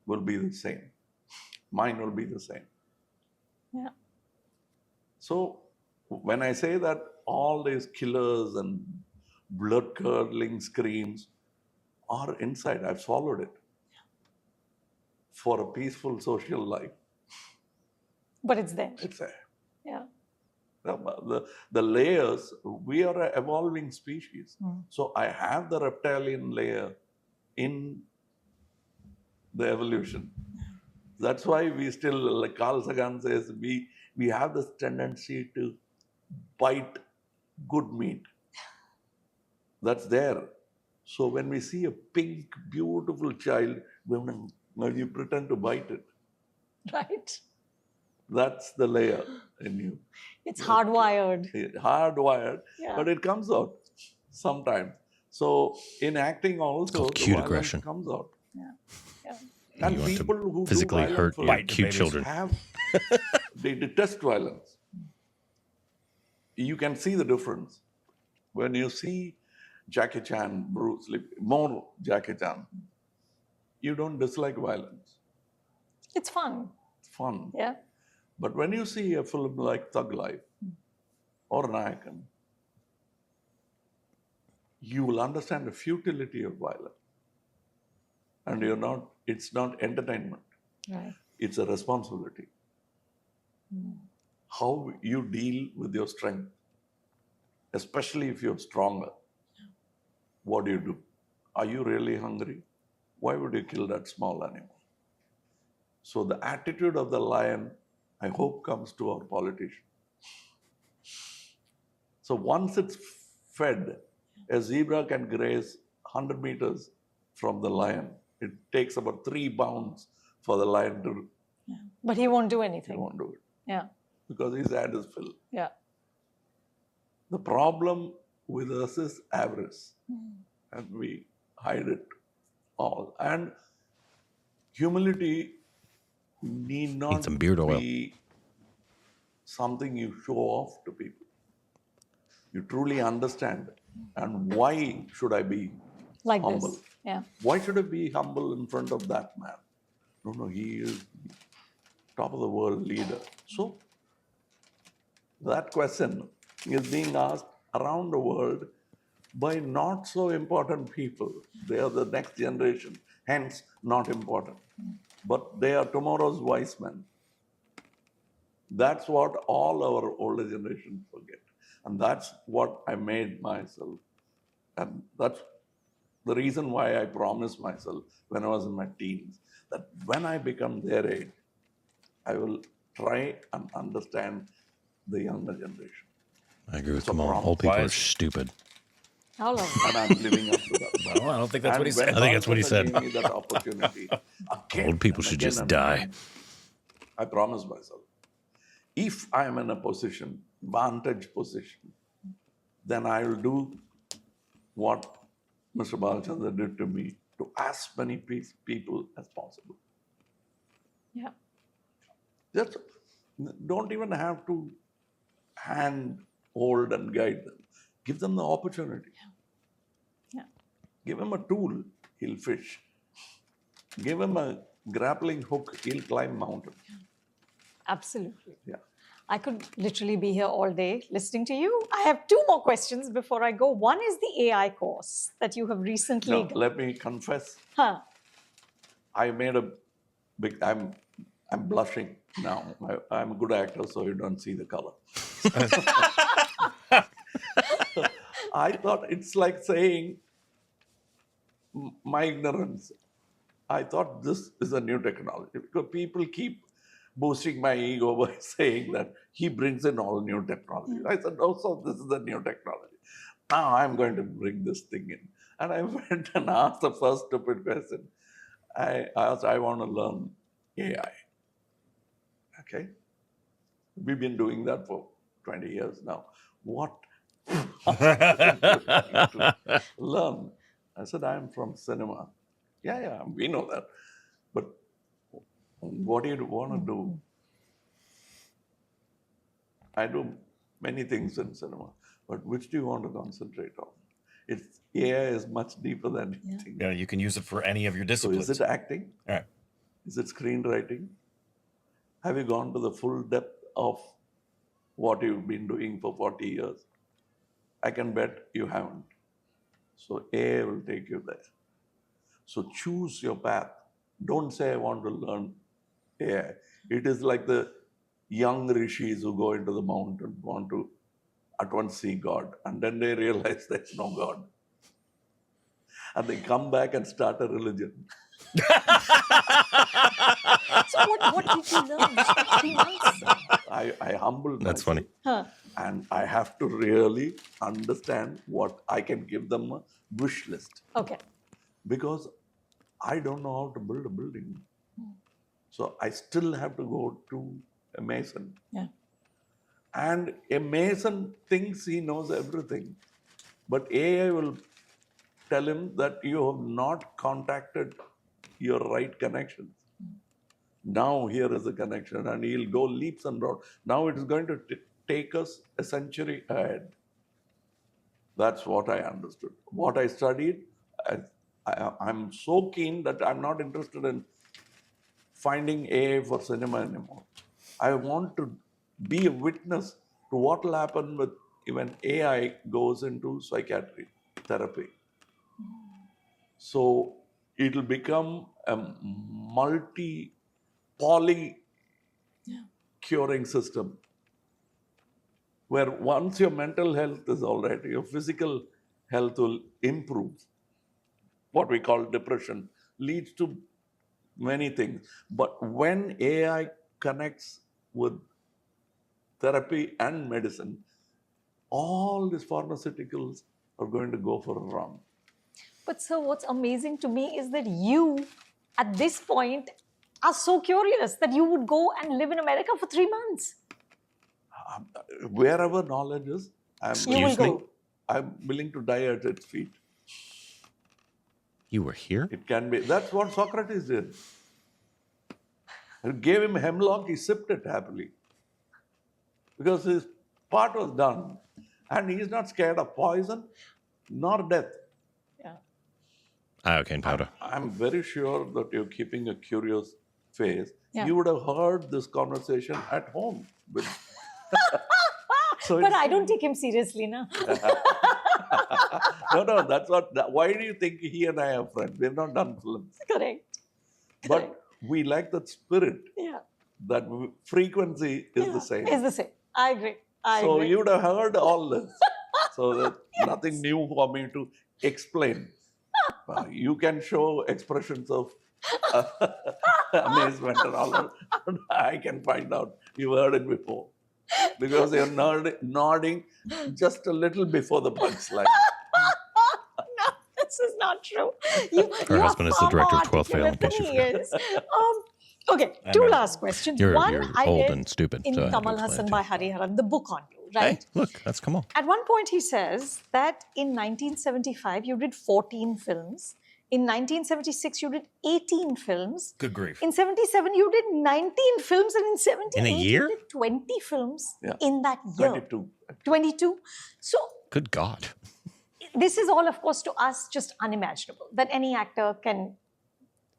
will be the same. Mine will be the same. Yeah. So when I say that all these killers and blood-curdling screams are inside, I've swallowed it for a peaceful social life. But it's there. It's there. Yeah. The layers, we are an evolving species. So I have the reptilian layer in the evolution. That's why we still, like Carl Sagan says, we have this tendency to bite good meat. That's there. So when we see a pink, beautiful child, you pretend to bite it. Right. That's the layer in you. It's hardwired. Hardwired, Yeah. but it comes out sometimes. So in acting also, called cute the violence aggression. comes out. And You want to people who physically do hurt violent your cute children. they detest violence. You can see the difference. When you see Jackie Chan, Bruce Lee, more Jackie Chan, you don't dislike violence. It's fun. It's fun. Yeah. But when you see a film like Thug Life or Nayakan, you will understand the futility of violence. And it's not entertainment. Right. It's a responsibility. How you deal with your strength, especially if you're stronger. What do? Are you really hungry? Why would you kill that small animal? So the attitude of the lion, I hope, comes to our politicians. So once it's fed, a zebra can graze 100 meters from the lion. It takes about 3 bounds for the lion to. But he won't do He anything. won't do it Yeah. because his hand is filled. Yeah. The problem with us is avarice, and we hide it all. And humility need not some beard oil. be something you show off to people. You truly understand. And why should I be Like humble? this. Yeah. Why should I be humble in front of that man? No, he is top of the world leader. So that question is being asked around the world by not so important people. They are the next generation, hence not important. But they are tomorrow's wise men. That's what all our older generations forget. And that's what I made myself. And that's the reason why I promised myself when I was in my teens, that when I become their age, I will try and understand the younger generation. I agree with So Kamal. promise. Old people Why are is- stupid. How long? And I'm living up to that. Well, I don't think that's what he And said. when I think that's what he Haasan said. gave me that opportunity, again Old people and should again just and die. again, I promised myself, if I am in a position, vantage position, then I will do what Mr. Balchandra did to me, to as many people as possible. Yeah. Just don't even have to hand hold and guide them. Give them the opportunity. Yeah. Give him a tool, he'll fish. Give him a grappling hook, he'll climb mountains. Absolutely. Yeah. I could literally be here all day listening to you. I have 2 more questions before I go. One is the AI course that you have recently Now, let me confess, Huh. I made a big, I'm blushing now. I'm a good actor, so you don't see the color. I thought it's like saying my ignorance. I thought this is a new technology because people keep boosting my ego by saying that he brings in all new technology. I said, oh, so this is a new technology. Now I'm going to bring this thing in. And I went and asked the first stupid question. I asked, I want to learn AI. Okay? We've been doing that for 20 years now. What to learn? I said, I'm from cinema. Yeah, we know that. But what do you want to do? I do many things in cinema, but which do you want to concentrate on? It's AI is much deeper than you think. Yeah, you can use it for any of your So disciplines. is it acting? All right. Is it screenwriting? Have you gone to the full depth of what you've been doing for 40 years? I can bet you haven't. So AI will take you there. So choose your path. Don't say, I want to learn AI. It is like the young rishis who go into the mountain, want to at once see God, and then they realize there's no God. And they come back and start a religion. So what did you learn? 3 months? I humble That's myself. funny. Huh. And I have to really understand what I can give them a wish list. Okay. Because I don't know how to build a building. So I still have to go to a mason. Yeah. And a mason thinks he knows everything. But AI will tell him that you have not contacted your right connections. Now here is a connection, and he'll go leaps and bounds. Now it is going to take us a century ahead. That's what I understood. What I studied, I'm so keen that I'm not interested in finding AI for cinema anymore. I want to be a witness to what will happen with when AI goes into psychiatry therapy. So it'll become a poly curing system where once your mental health is all right, your physical health will improve. What we call depression leads to many things. But when AI connects with therapy and medicine, all these pharmaceuticals are going to go for a run. But sir, what's amazing to me is that you, at this point, are so curious that you would go and live in America for 3 months. Wherever knowledge is, You will go. I'm willing to die at its feet. You were here? It can be. That's what Socrates did. It gave him hemlock, he sipped it happily. Because his part was done. And he's not scared of poison nor death. Yeah. Iocane powder. I'm very sure that you're keeping a curious face. Yeah. You would have heard this conversation at home. So But I don't take him seriously now. No, that's what. Why do you think he and I are friends? We've not done films. Correct. But we like that spirit. Yeah. That frequency is the same. It's the same. I agree. I So agree. you would have heard all this. So there's nothing new for me to explain. You can show expressions of amazement and all that. I can find out you heard it before. Because you're nodding just a little before the punchline. No, this is not true. Her husband is the director of 12th Fail, in case you forgot. Okay, two last questions. You're One, I old read and stupid. in so I have to Kamal explain Haasan it by to you. Hariharan, the book on you, right? Hey, look, that's Kamal. At one point, he says that in 1975, you did 14 films. In 1976, you did 18 films. Good grief. In 77, you did 19 films. And in 78, In a year? you did 20 films Yeah. in that year. 22. 22. So Good God. this is all, of course, to us just unimaginable that any actor can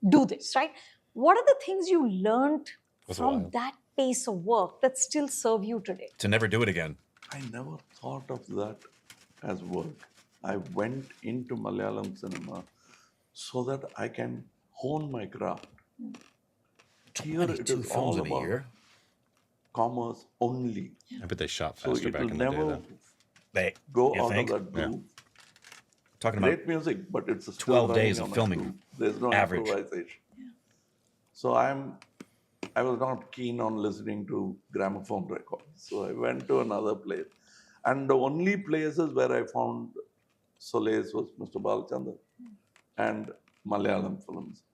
do this, right? What are the things you learned from that pace of work that still serve you today? To never do it again. I never thought of that as work. I went into Malayalam cinema so that I can hone my craft. Here it 22 is films all in a about year. commerce only. I bet they shot So faster it back will in the day, never though. They go you out think? of that groove. Talking about Great music, but it's a 12 days of filming, There's no average. improvisation. So I was not keen on listening to gramophone records. So I went to another place. And the only places where I found solace was Mr. Balachandra and Malayalam films.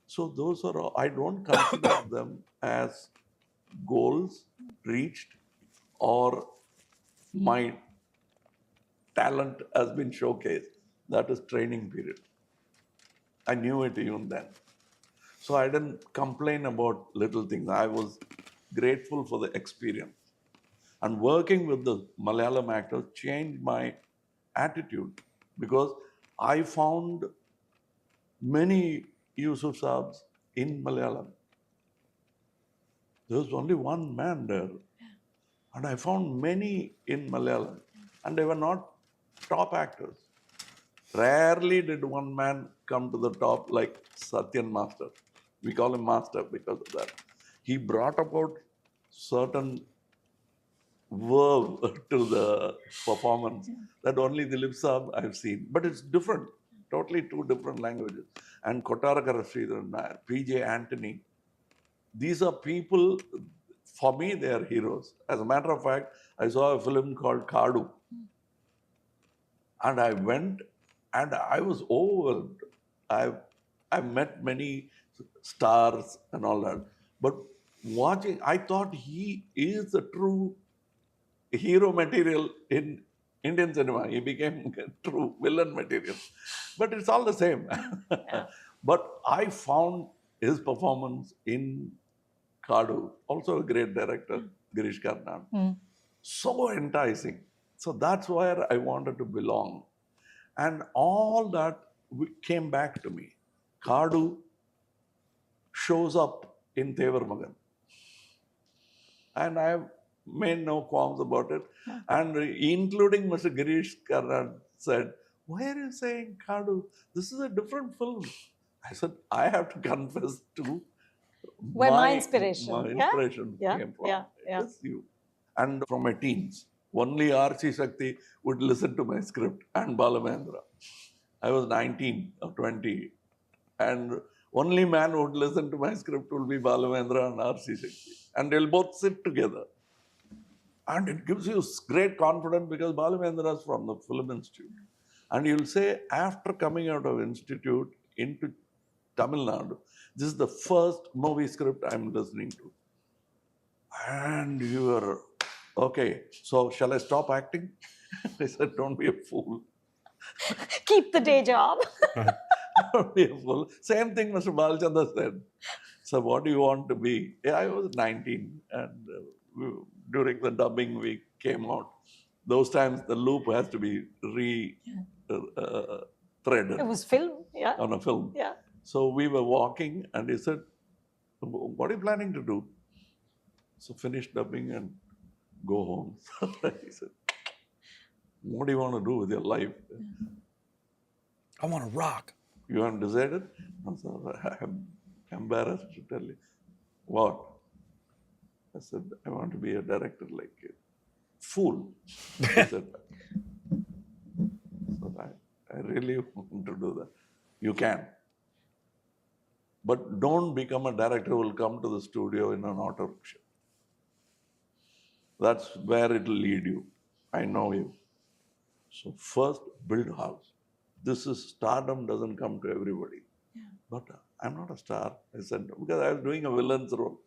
So those are all, I don't consider them as goals reached or my talent has been showcased. That is training period. I knew it even then. So I didn't complain about little things. I was grateful for the experience. And working with the Malayalam actors changed my attitude because I found many Yusuf Saabs in Malayalam. There was only one man there. And I found many in Malayalam. And they were not top actors. Rarely did one man come to the top like Satyan Master. We call him Master because of that. He brought about certain verve to the performance that only Dilip Saab I've seen. But it's different, totally two different languages. And Kottarakara Sridharan Nair, PJ Antony, these are people, for me, they are heroes. As a matter of fact, I saw a film called Kadu. And I went and I was overwhelmed. I've met many stars and all that. But watching, I thought he is the true hero material in Indian cinema. He became true villain material. But it's all the same. But I found his performance in Kadu, also a great director, Girish Karnad, so enticing. So that's where I wanted to belong. And all that came back to me. Kadu shows up in Tevar Magan. And I have made no qualms about it. And including Mr. Girish Karnad said, why are you saying Kadu? This is a different film. I said, I have to confess to Where my inspiration. My Yeah? inspiration Yeah, came from. yeah, yeah. It is you. And from my teens, only R.C. Shakti would listen to my script and Balamendra. I was 19 or 20. And only man who would listen to my script will be Balamendra and R.C. Shakti. And they'll both sit together. And it gives you great confidence because Balamendra is from the Film Institute. And you'll say, after coming out of Institute into Tamil Nadu, this is the first movie script I'm listening to. And you are, okay, so shall I stop acting? I said, don't be a fool. Keep the day job. Don't be a fool. Same thing Mr. Balchandra said. So what do you want to be? Yeah, I was 19 and during the dubbing we came out. Those times the loop has to be threaded It was film. Yeah. on a film. Yeah. So we were walking and he said, what are you planning to do? So finish dubbing and go home. So he said, what do you want to do with your life? I want to rock. You haven't decided? I'm embarrassed to tell you. What? I said, I want to be a director like you. Fool. He said, so I really want to do that. You can. But don't become a director who will come to the studio in an auto rickshaw. That's where it will lead you. I know you. So first, build a house. This is stardom doesn't come to everybody. Yeah. But I'm not a star. I said, because I was doing a villain's role.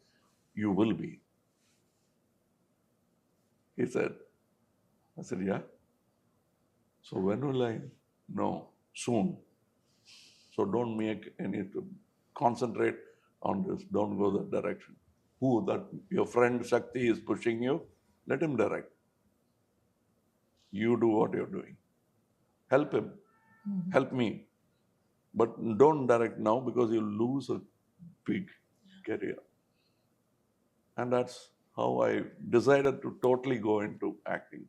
You will be. He said, I said, yeah. So when will I? No, soon. So don't make any, concentrate on this. Don't go that direction. Who that your friend Shakti is pushing you, let him direct. You do what you're doing. Help him. Help me. But don't direct now because you'll lose a big career. And that's how I decided to totally go into acting.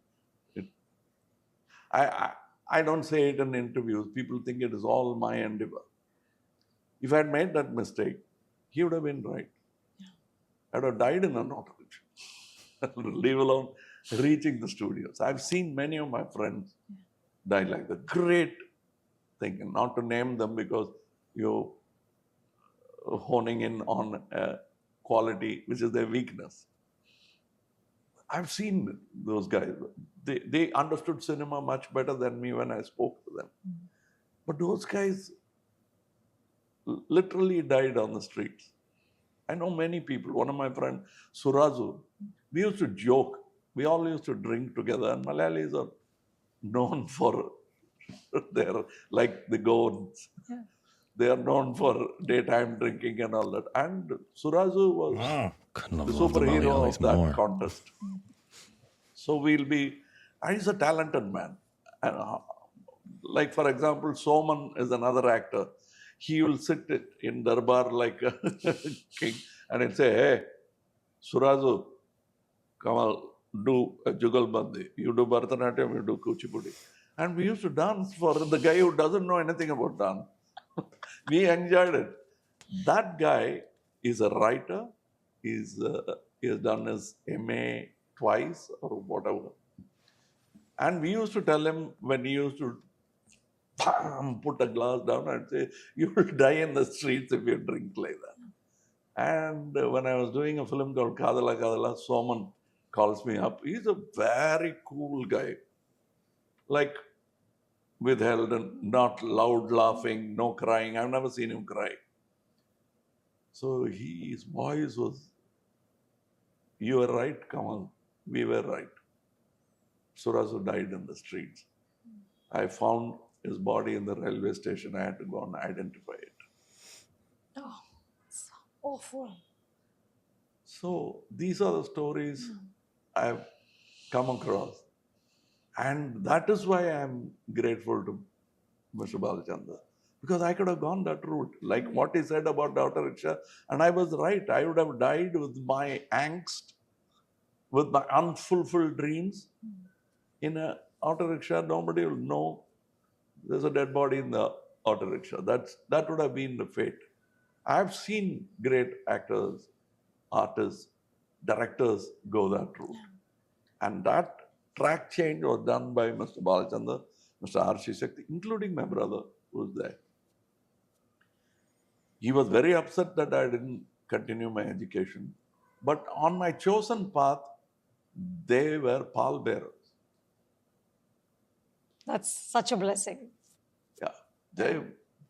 I don't say it in interviews. People think it is all my endeavor. If I had made that mistake, he would have been right. Yeah. I would have died in an auto rickshaw, leave alone reaching the studios. I've seen many of my friends die like that. Great thing, and not to name them because you're honing in on quality, which is their weakness. I've seen those guys. They understood cinema much better than me when I spoke to them. But those guys literally died on the streets. I know many people. One of my friends, Surazu, we used to joke. We all used to drink together. And Malayalis are known for their, like the Goans. Yeah. They are known for daytime drinking and all that. And Surazu was the superhero of that contest. So we'll be, and he's a talented man. And like, for example, Soman is another actor. He will sit in Darbar like a king and he'll say, hey, Surazu, Kamal, do a Jugalbandi. You do Bharatanatyam, you do Kuchipudi. And we used to dance for the guy who doesn't know anything about dance. We enjoyed it. That guy is a writer. He has done his MA twice or whatever. And we used to tell him when he used to put a glass down and say, you will die in the streets if you drink like that. And when I was doing a film called Kadala Kadala, Soman calls me up. He's a very cool guy. Like withheld and not loud laughing, no crying. I've never seen him cry. So his voice was, you were right, Kamal. We were right. Surasu died in the streets. I found his body in the railway station. I had to go and identify it. Oh, it's awful. So these are the stories I've come across. And that is why I'm grateful to Mr. Balachandra. Because I could have gone that route, like what he said about the auto rickshaw. And I was right. I would have died with my angst, with my unfulfilled dreams. In a auto rickshaw, nobody will know there's a dead body in the auto rickshaw. That would have been the fate. I've seen great actors, artists, directors go that route. And that track change was done by Mr. Balachandra, Mr. R.C. Shakti, including my brother who was there. He was very upset that I didn't continue my education. But on my chosen path, they were pallbearers. That's such a blessing. Yeah, they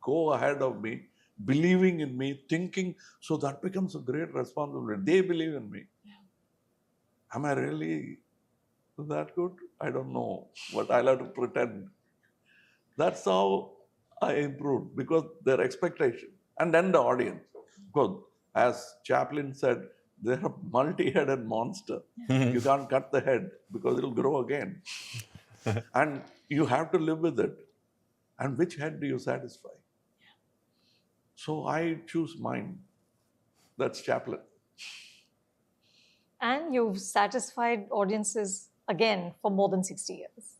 go ahead of me, believing in me, thinking, so that becomes a great responsibility. They believe in me. Am I really that good? I don't know, but I'll have to pretend. That's how I improved, because their expectation. And then the audience. Because as Chaplin said, they're a multi-headed monster. You can't cut the head because it'll grow again. And you have to live with it. And which head do you satisfy? So I choose mine. That's Chaplin. And you've satisfied audiences again for more than 60 years.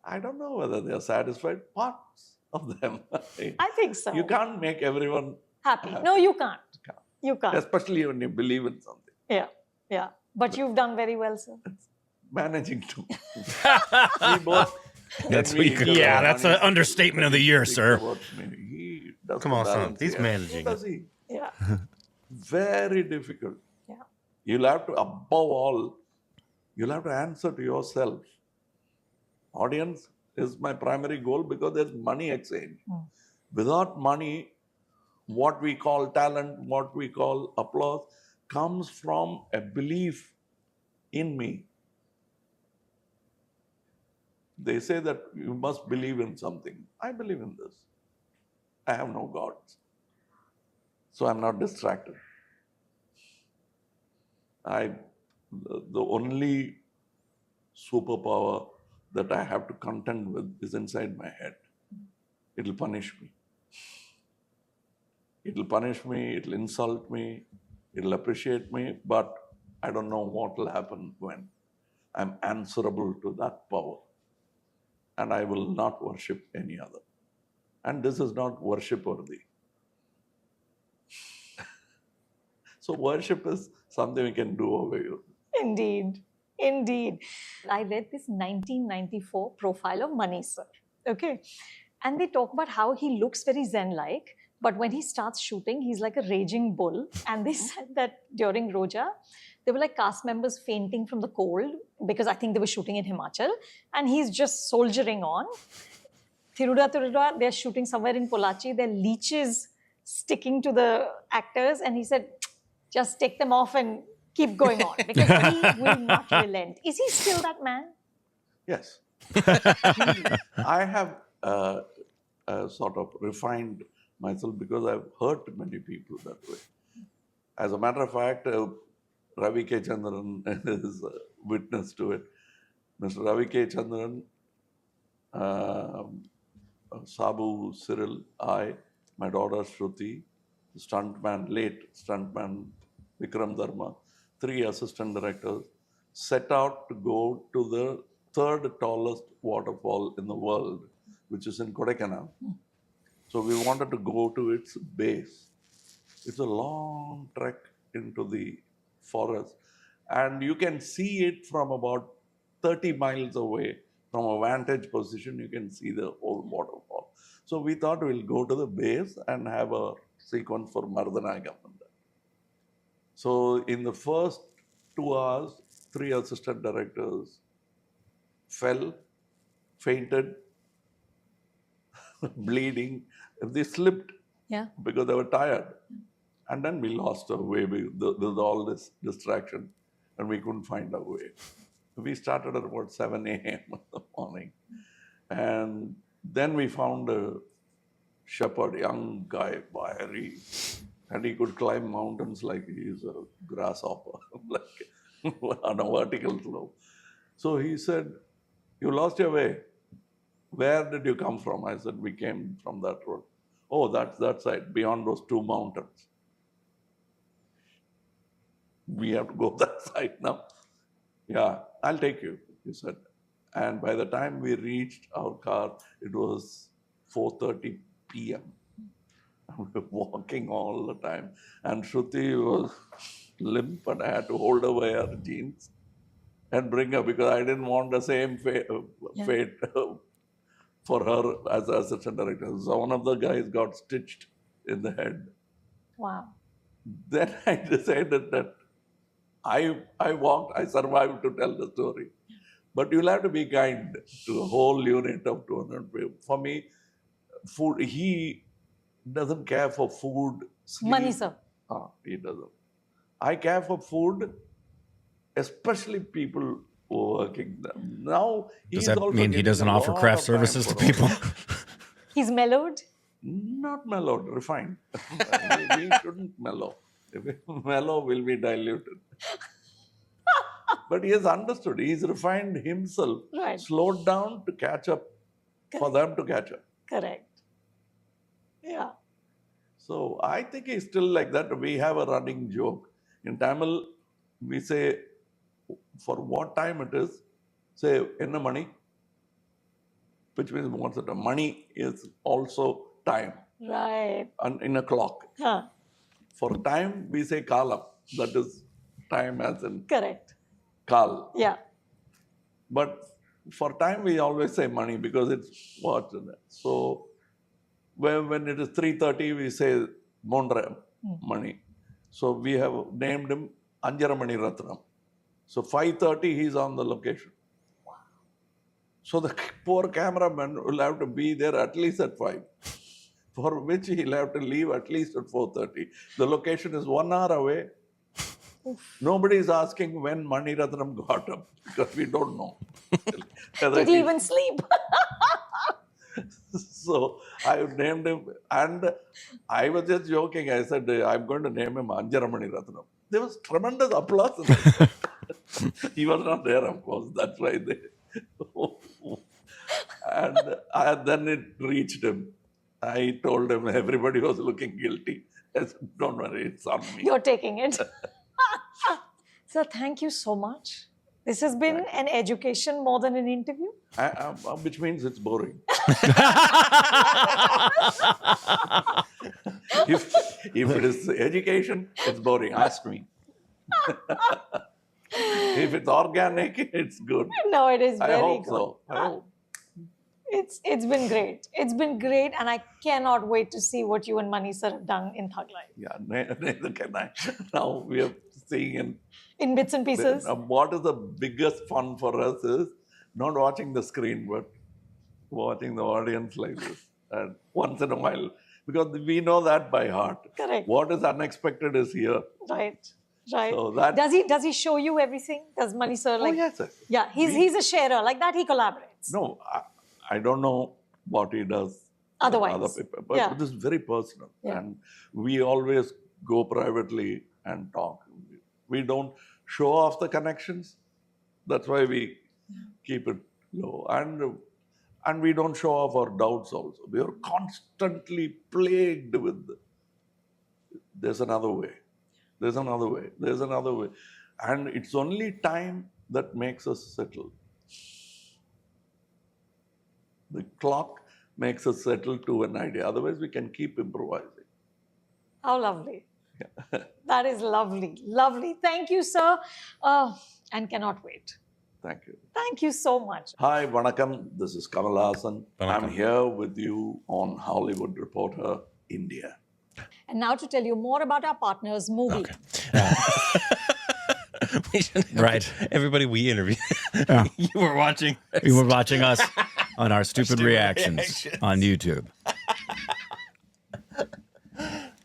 I don't know whether they are satisfied. Parts of them. I think so. You can't make everyone Happy. No, you can't. You can't. especially when you believe in something. Yeah, yeah. But you've done very well, sir. Managing to. We both. That's when we what you- get yeah, our that's money, an understatement of the year, speaks sir. about me. He does Come the on, son. balance He's here. managing Does he? Yeah, Very difficult. yeah. You'll have to, above all, you'll have to answer to yourself. Audience is my primary goal because there's money exchange. Without money, what we call talent, what we call applause, comes from a belief in me. They say that you must believe in something. I believe in this. I have no gods. So I'm not distracted. The only superpower that I have to contend with is inside my head. It'll punish me. It'll punish me, it'll insult me, it'll appreciate me, but I don't know what will happen when. I'm answerable to that power. And I will not worship any other. And this is not worship worthy. So worship is something we can do over here. Indeed, indeed. I read this 1994 profile of Mani sir. Okay. And they talk about how he looks very Zen-like, but when he starts shooting, he's like a raging bull. And they said that during Roja, there were like cast members fainting from the cold because I think they were shooting in Himachal. And he's just soldiering on. Thiruda, they're shooting somewhere in Polachi. There are leeches sticking to the actors. And he said, just take them off and keep going on because he will not relent. Is he still that man? Yes. I have sort of refined myself because I've hurt many people that way. As a matter of fact, Ravi K. Chandran is a witness to it. Mr. Ravi K. Chandran, Sabu, Cyril, I, my daughter Shruti, stuntman, late stuntman Vikram Dharma, 3 assistant directors, set out to go to the 3rd tallest waterfall in the world, which is in Kodaikanal. So we wanted to go to its base. It's a long trek into the forest, and you can see it from about 30 miles away. From a vantage position, you can see the whole waterfall. So we thought we'll go to the base and have a sequence for Mardhanagam. So in the first 2 hours, 3 assistant directors fell, fainted, bleeding. They slipped because they were tired. And then we lost our way. There was all this distraction and we couldn't find our way. We started at about 7 a.m. in the morning. And then we found a shepherd, young guy, wiry, and he could climb mountains like he is a grasshopper, like on a vertical slope. So he said, "You lost your way. Where did you come from?" I said, "We came from that road." "Oh, that's that side, beyond those two mountains." "We have to go that side now." "Yeah, I'll take you," he said. And by the time we reached our car, it was 4:30 p.m. We were walking all the time. And Shruti was limp, and I had to hold away her jeans and bring her because I didn't want the same fate for her as assistant director. So one of the guys got stitched in the head. Wow. Then I decided that I walked, I survived to tell the story. But you'll have to be kind to a whole unit of 200 people. For me, food, he doesn't care for food, sleep. Money, sir. He doesn't. I care for food, especially people who are working there. Now, Does he's that also mean he getting doesn't a offer lot craft of time services to for all people? He's mellowed. Not mellowed, refined. we shouldn't mellow. If we mellow, will be diluted. But he has understood. He's refined himself, Right. slowed down to catch up, for them to catch up. Correct. Yeah. So I think he's still like that. We have a running joke. In Tamil, we say, for what time it is, say, enna money, which means what's it? Money is also time, Right. in a clock. Huh. For time, we say kalam. That is time as in Correct. kal. Yeah. But for time, we always say money because it's what. So when it is 3:30, we say Mondra money. So we have named him Anjara Mani Ratnam. So 5:30, he's on the location. Wow. So the poor cameraman will have to be there at least at 5, for which he'll have to leave at least at 4:30. The location is 1 hour away. Nobody is asking when Mani Ratnam got up because we don't know. Did he even sleep? So I named him, and I was just joking. I said, I'm going to name him Anjara Mani Ratnam. There was tremendous applause. He was not there, of course. That's why they. And then it reached him. I told him everybody was looking guilty. I said, don't worry, it's on me. You're taking it. Sir, thank you so much. This has been an education more than an interview. Which means it's boring. if it is education, it's boring. Ask me. If it's organic, it's good. No, it is very I hope good. so. I hope. It's been great. It's been great, and I cannot wait to see what you and Mani sir have done in Thug Life. Yeah, neither can I. Now we are seeing In bits and pieces. what is the biggest fun for us is not watching the screen, but watching the audience like this. And once in a while, because we know that by heart. Correct. What is unexpected is here. Right. Right. So that- Does he show you everything? Does Mani sir like? Oh, yes, sir. Yeah, he's a sharer. Like that, he collaborates. No, I don't know what he does. with Otherwise. Other people, but Yeah. this is very personal. Yeah. And we always go privately and talk. We don't show off the connections. That's why we keep it low. And we don't show off our doubts also. We are constantly plagued with, there's another way. There's another way. There's another way. And it's only time that makes us settle. The clock makes us settle to an idea. Otherwise, we can keep improvising. How lovely. That is lovely. Lovely. Thank you, sir. And cannot wait. Thank you. Thank you so much. Hi, Vanakkam. This is Kamal Haasan. Vanakkam. I'm here with you on Hollywood Reporter, India. And now to tell you more about our partner's movie. We should- Right. Everybody we interviewed. Yeah. You were watching. You were watching us on our stupid Stupid reactions reactions. on YouTube.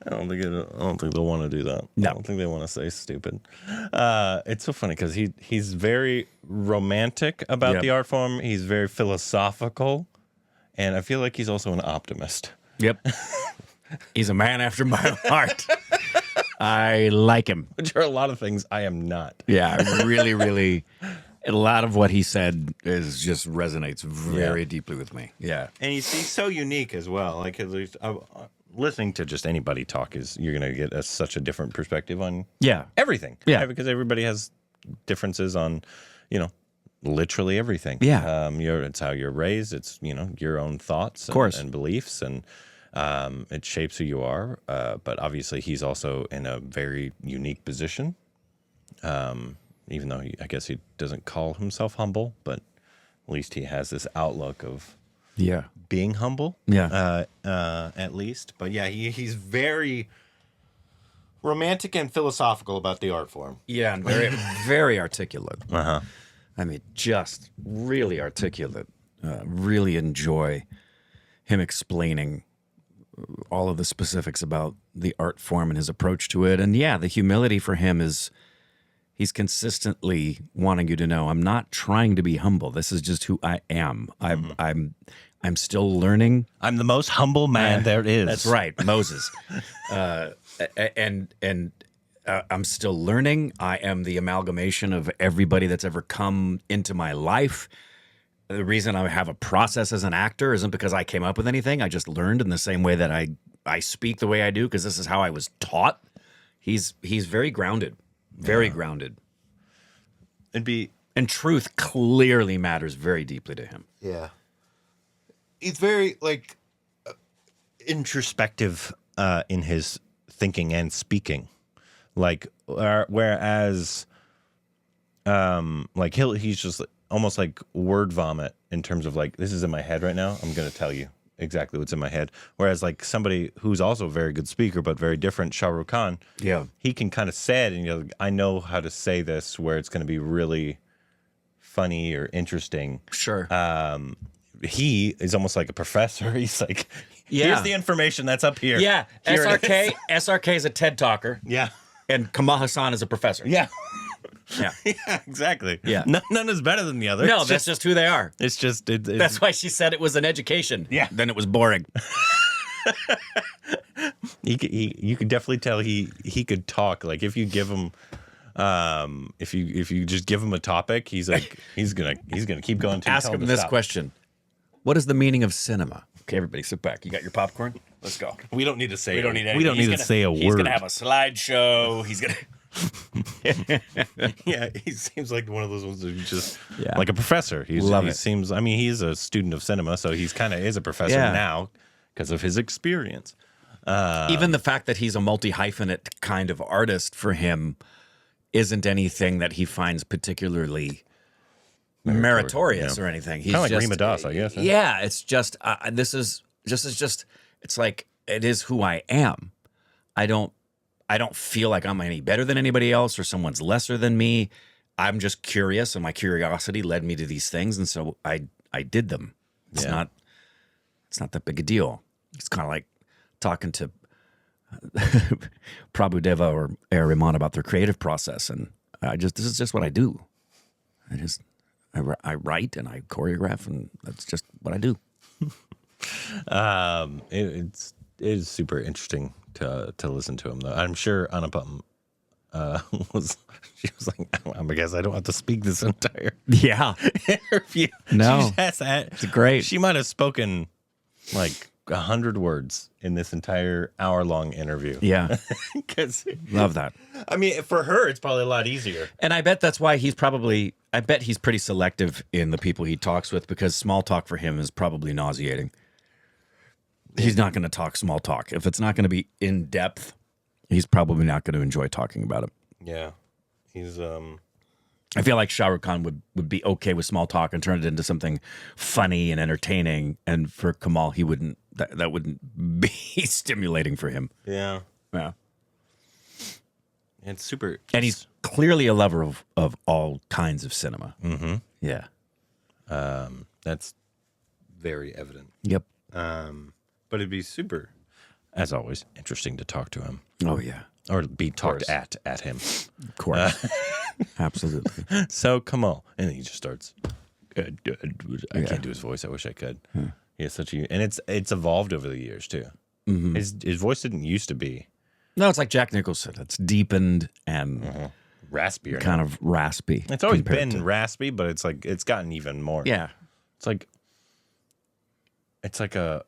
I don't think they'll want to do that. No. I don't think they want to say stupid. It's so funny because he's very romantic about Yep. the art form. He's very philosophical, and I feel like he's also an optimist. Yep. He's a man after my own heart. I like him. Which are a lot of things I am not. Yeah, really, really. A lot of what he said is just resonates very deeply with me. Yeah. And he's so unique as well. Like, listening to just anybody talk you're going to get such a different perspective on everything. Yeah. Because everybody has differences on, literally everything. Yeah. It's how you're raised. It's, your own thoughts and beliefs, and it shapes who you are. But obviously he's also in a very unique position. Even though I guess he doesn't call himself humble, but at least he has this outlook of being humble. Yeah. At least. But yeah, he's very romantic and philosophical about the art form. Yeah, and very, very articulate. Uh-huh. I mean, just really articulate. Really enjoy him explaining all of the specifics about the art form and his approach to it. And yeah, the humility for him is he's consistently wanting you to know, I'm not trying to be humble. This is just who I am. I'm still learning. I'm the most humble man there is. That's right, Moses. And I'm still learning. I am the amalgamation of everybody that's ever come into my life. The reason I have a process as an actor isn't because I came up with anything. I just learned in the same way that I speak the way I do because this is how I was taught. He's very grounded. Very grounded. And truth clearly matters very deeply to him. Yeah. He's very, introspective in his thinking and speaking. Whereas, he's just almost like word vomit in terms of, this is in my head right now. I'm going to tell you exactly what's in my head. Whereas somebody who's also a very good speaker, but very different, Shah Rukh Khan, he can kind of say it and I know how to say this where it's going to be really funny or interesting. Sure. He is almost like a professor. He's like, here's the information that's up here. Yeah. Here SRK is a TED talker. Yeah. And Kamal Haasan is a professor. Yeah. Yeah. Yeah, exactly. Yeah. None is better than the other. No, that's just who they are. It's just... That's why she said it was an education. Yeah. Then it was boring. You could definitely tell he could talk. If you give him... if you just give him a topic, he's gonna keep going. Ask him this question: what is the meaning of cinema? Okay, everybody, sit back. You got your popcorn? Let's go. We don't need to say. We don't need anything. We don't need to say a word. He's gonna have a slideshow. He's gonna. Yeah, he seems like one of those ones who's just Yeah. like a professor. He it. seems. I mean, he's a student of cinema, so he's kind of is a professor now because of his experience. Even the fact that he's a multi-hyphenate kind of artist for him isn't anything that he finds particularly meritorious or anything. He's kind of like just, Rima Das, I guess. Yeah, it's just it's like it is who I am. I don't feel like I'm any better than anybody else or someone's lesser than me. I'm just curious, and my curiosity led me to these things, and so I did them. It's not that big a deal. It's kind of like talking to Prabhu Deva or A.R. Rahman about their creative process, and this is just what I do. I write and I choreograph, and that's just what I do. It is super interesting to listen to him, though. I'm sure Anupama was like, I guess I don't have to speak this entire interview. No, it's great. She might have spoken 100 words in this entire hour-long interview. Yeah. Love that. I mean, for her, it's probably a lot easier. And I bet that's why he's pretty selective in the people he talks with, because small talk for him is probably nauseating. He's not going to talk small talk. If it's not going to be in depth, he's probably not going to enjoy talking about it. Yeah. He's I feel like Shah Rukh Khan would be okay with small talk and turn it into something funny and entertaining. And for Kamal, he wouldn't. That wouldn't be stimulating for him. Yeah. Yeah. It's super. And he's clearly a lover of all kinds of cinema. Mm-hmm. Yeah. That's very evident. Yep. But it'd be super, as always, interesting to talk to him. Oh, yeah. Or be talked at him. Of course. Absolutely. So, Kamal. And then he just starts. I can't do his voice. I wish I could. He has such a, and it's evolved over the years too. His voice didn't used to be. No, it's like Jack Nicholson. It's deepened and Raspier. kind of raspy. It's always been raspy, but it's like it's gotten even more. Yeah. It's like a,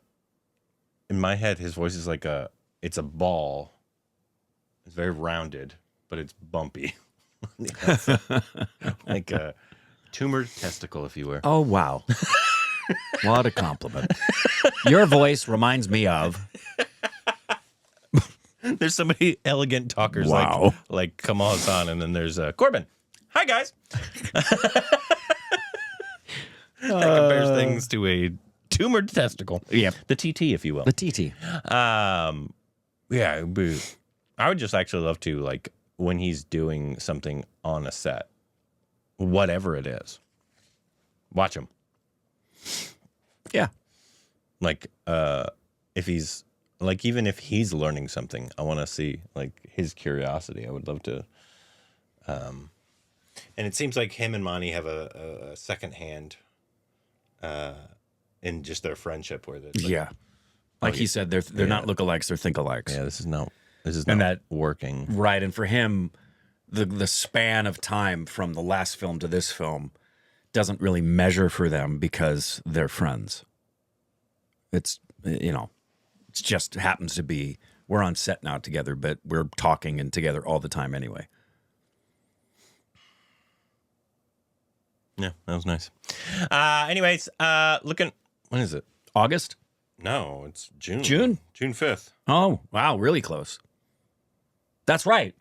in my head, his voice is like it's a ball. It's very rounded, but it's bumpy. Like a tumored testicle, if you were. Oh, wow. What a compliment. Your voice reminds me of... There's so many elegant talkers like Kamal Haasan, and then there's Korbin. Hi, guys. That compares things to a tumored testicle. Yep. The TT, if you will. The TT. Yeah, I would just actually love to, like, when he's doing something on a set, whatever it is, watch him. Yeah. Like, if he's, like, even if he's learning something, I want to see, like, his curiosity. I would love to. And it seems like him and Monty have a second hand in just their friendship, where it's like, Like he said, they're not lookalikes, they're think-alikes. Yeah, this is not working. Right, and for him, the span of time from the last film to this film doesn't really measure for them because they're friends. It's, you know, it just happens to be, we're on set now together, but we're talking and together all the time anyway. Yeah, that was nice. Anyways, when is it? August? No, it's June. June 5th. Oh, wow, really close. That's right.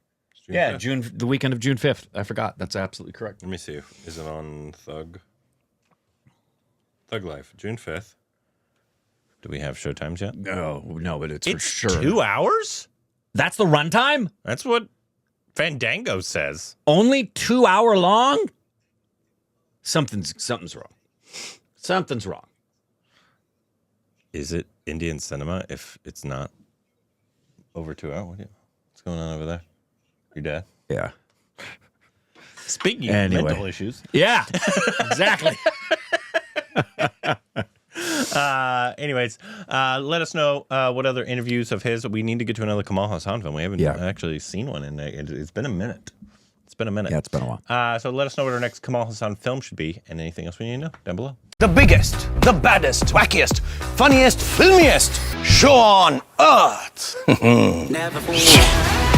June 5th. The weekend of June 5th. I forgot. That's absolutely correct. Let me see. Is it on Thug Life? June 5th. Do we have showtimes yet? No, but it's for sure. 2 hours? That's the runtime? That's what Fandango says. Only 2 hour long? Something's wrong. Something's wrong. Is it Indian cinema if it's not over 2 hours? What's going on over there? Your dad? Yeah. Speaking of mental issues. Yeah, exactly. Anyways, let us know what other interviews of his. We need to get to another Kamal Haasan film. We haven't actually seen one, and it's been a minute. Yeah, it's been a while. So let us know what our next Kamal Haasan film should be, and anything else we need to know down below. The biggest, the baddest, wackiest, funniest, filmiest show on earth. Never forget.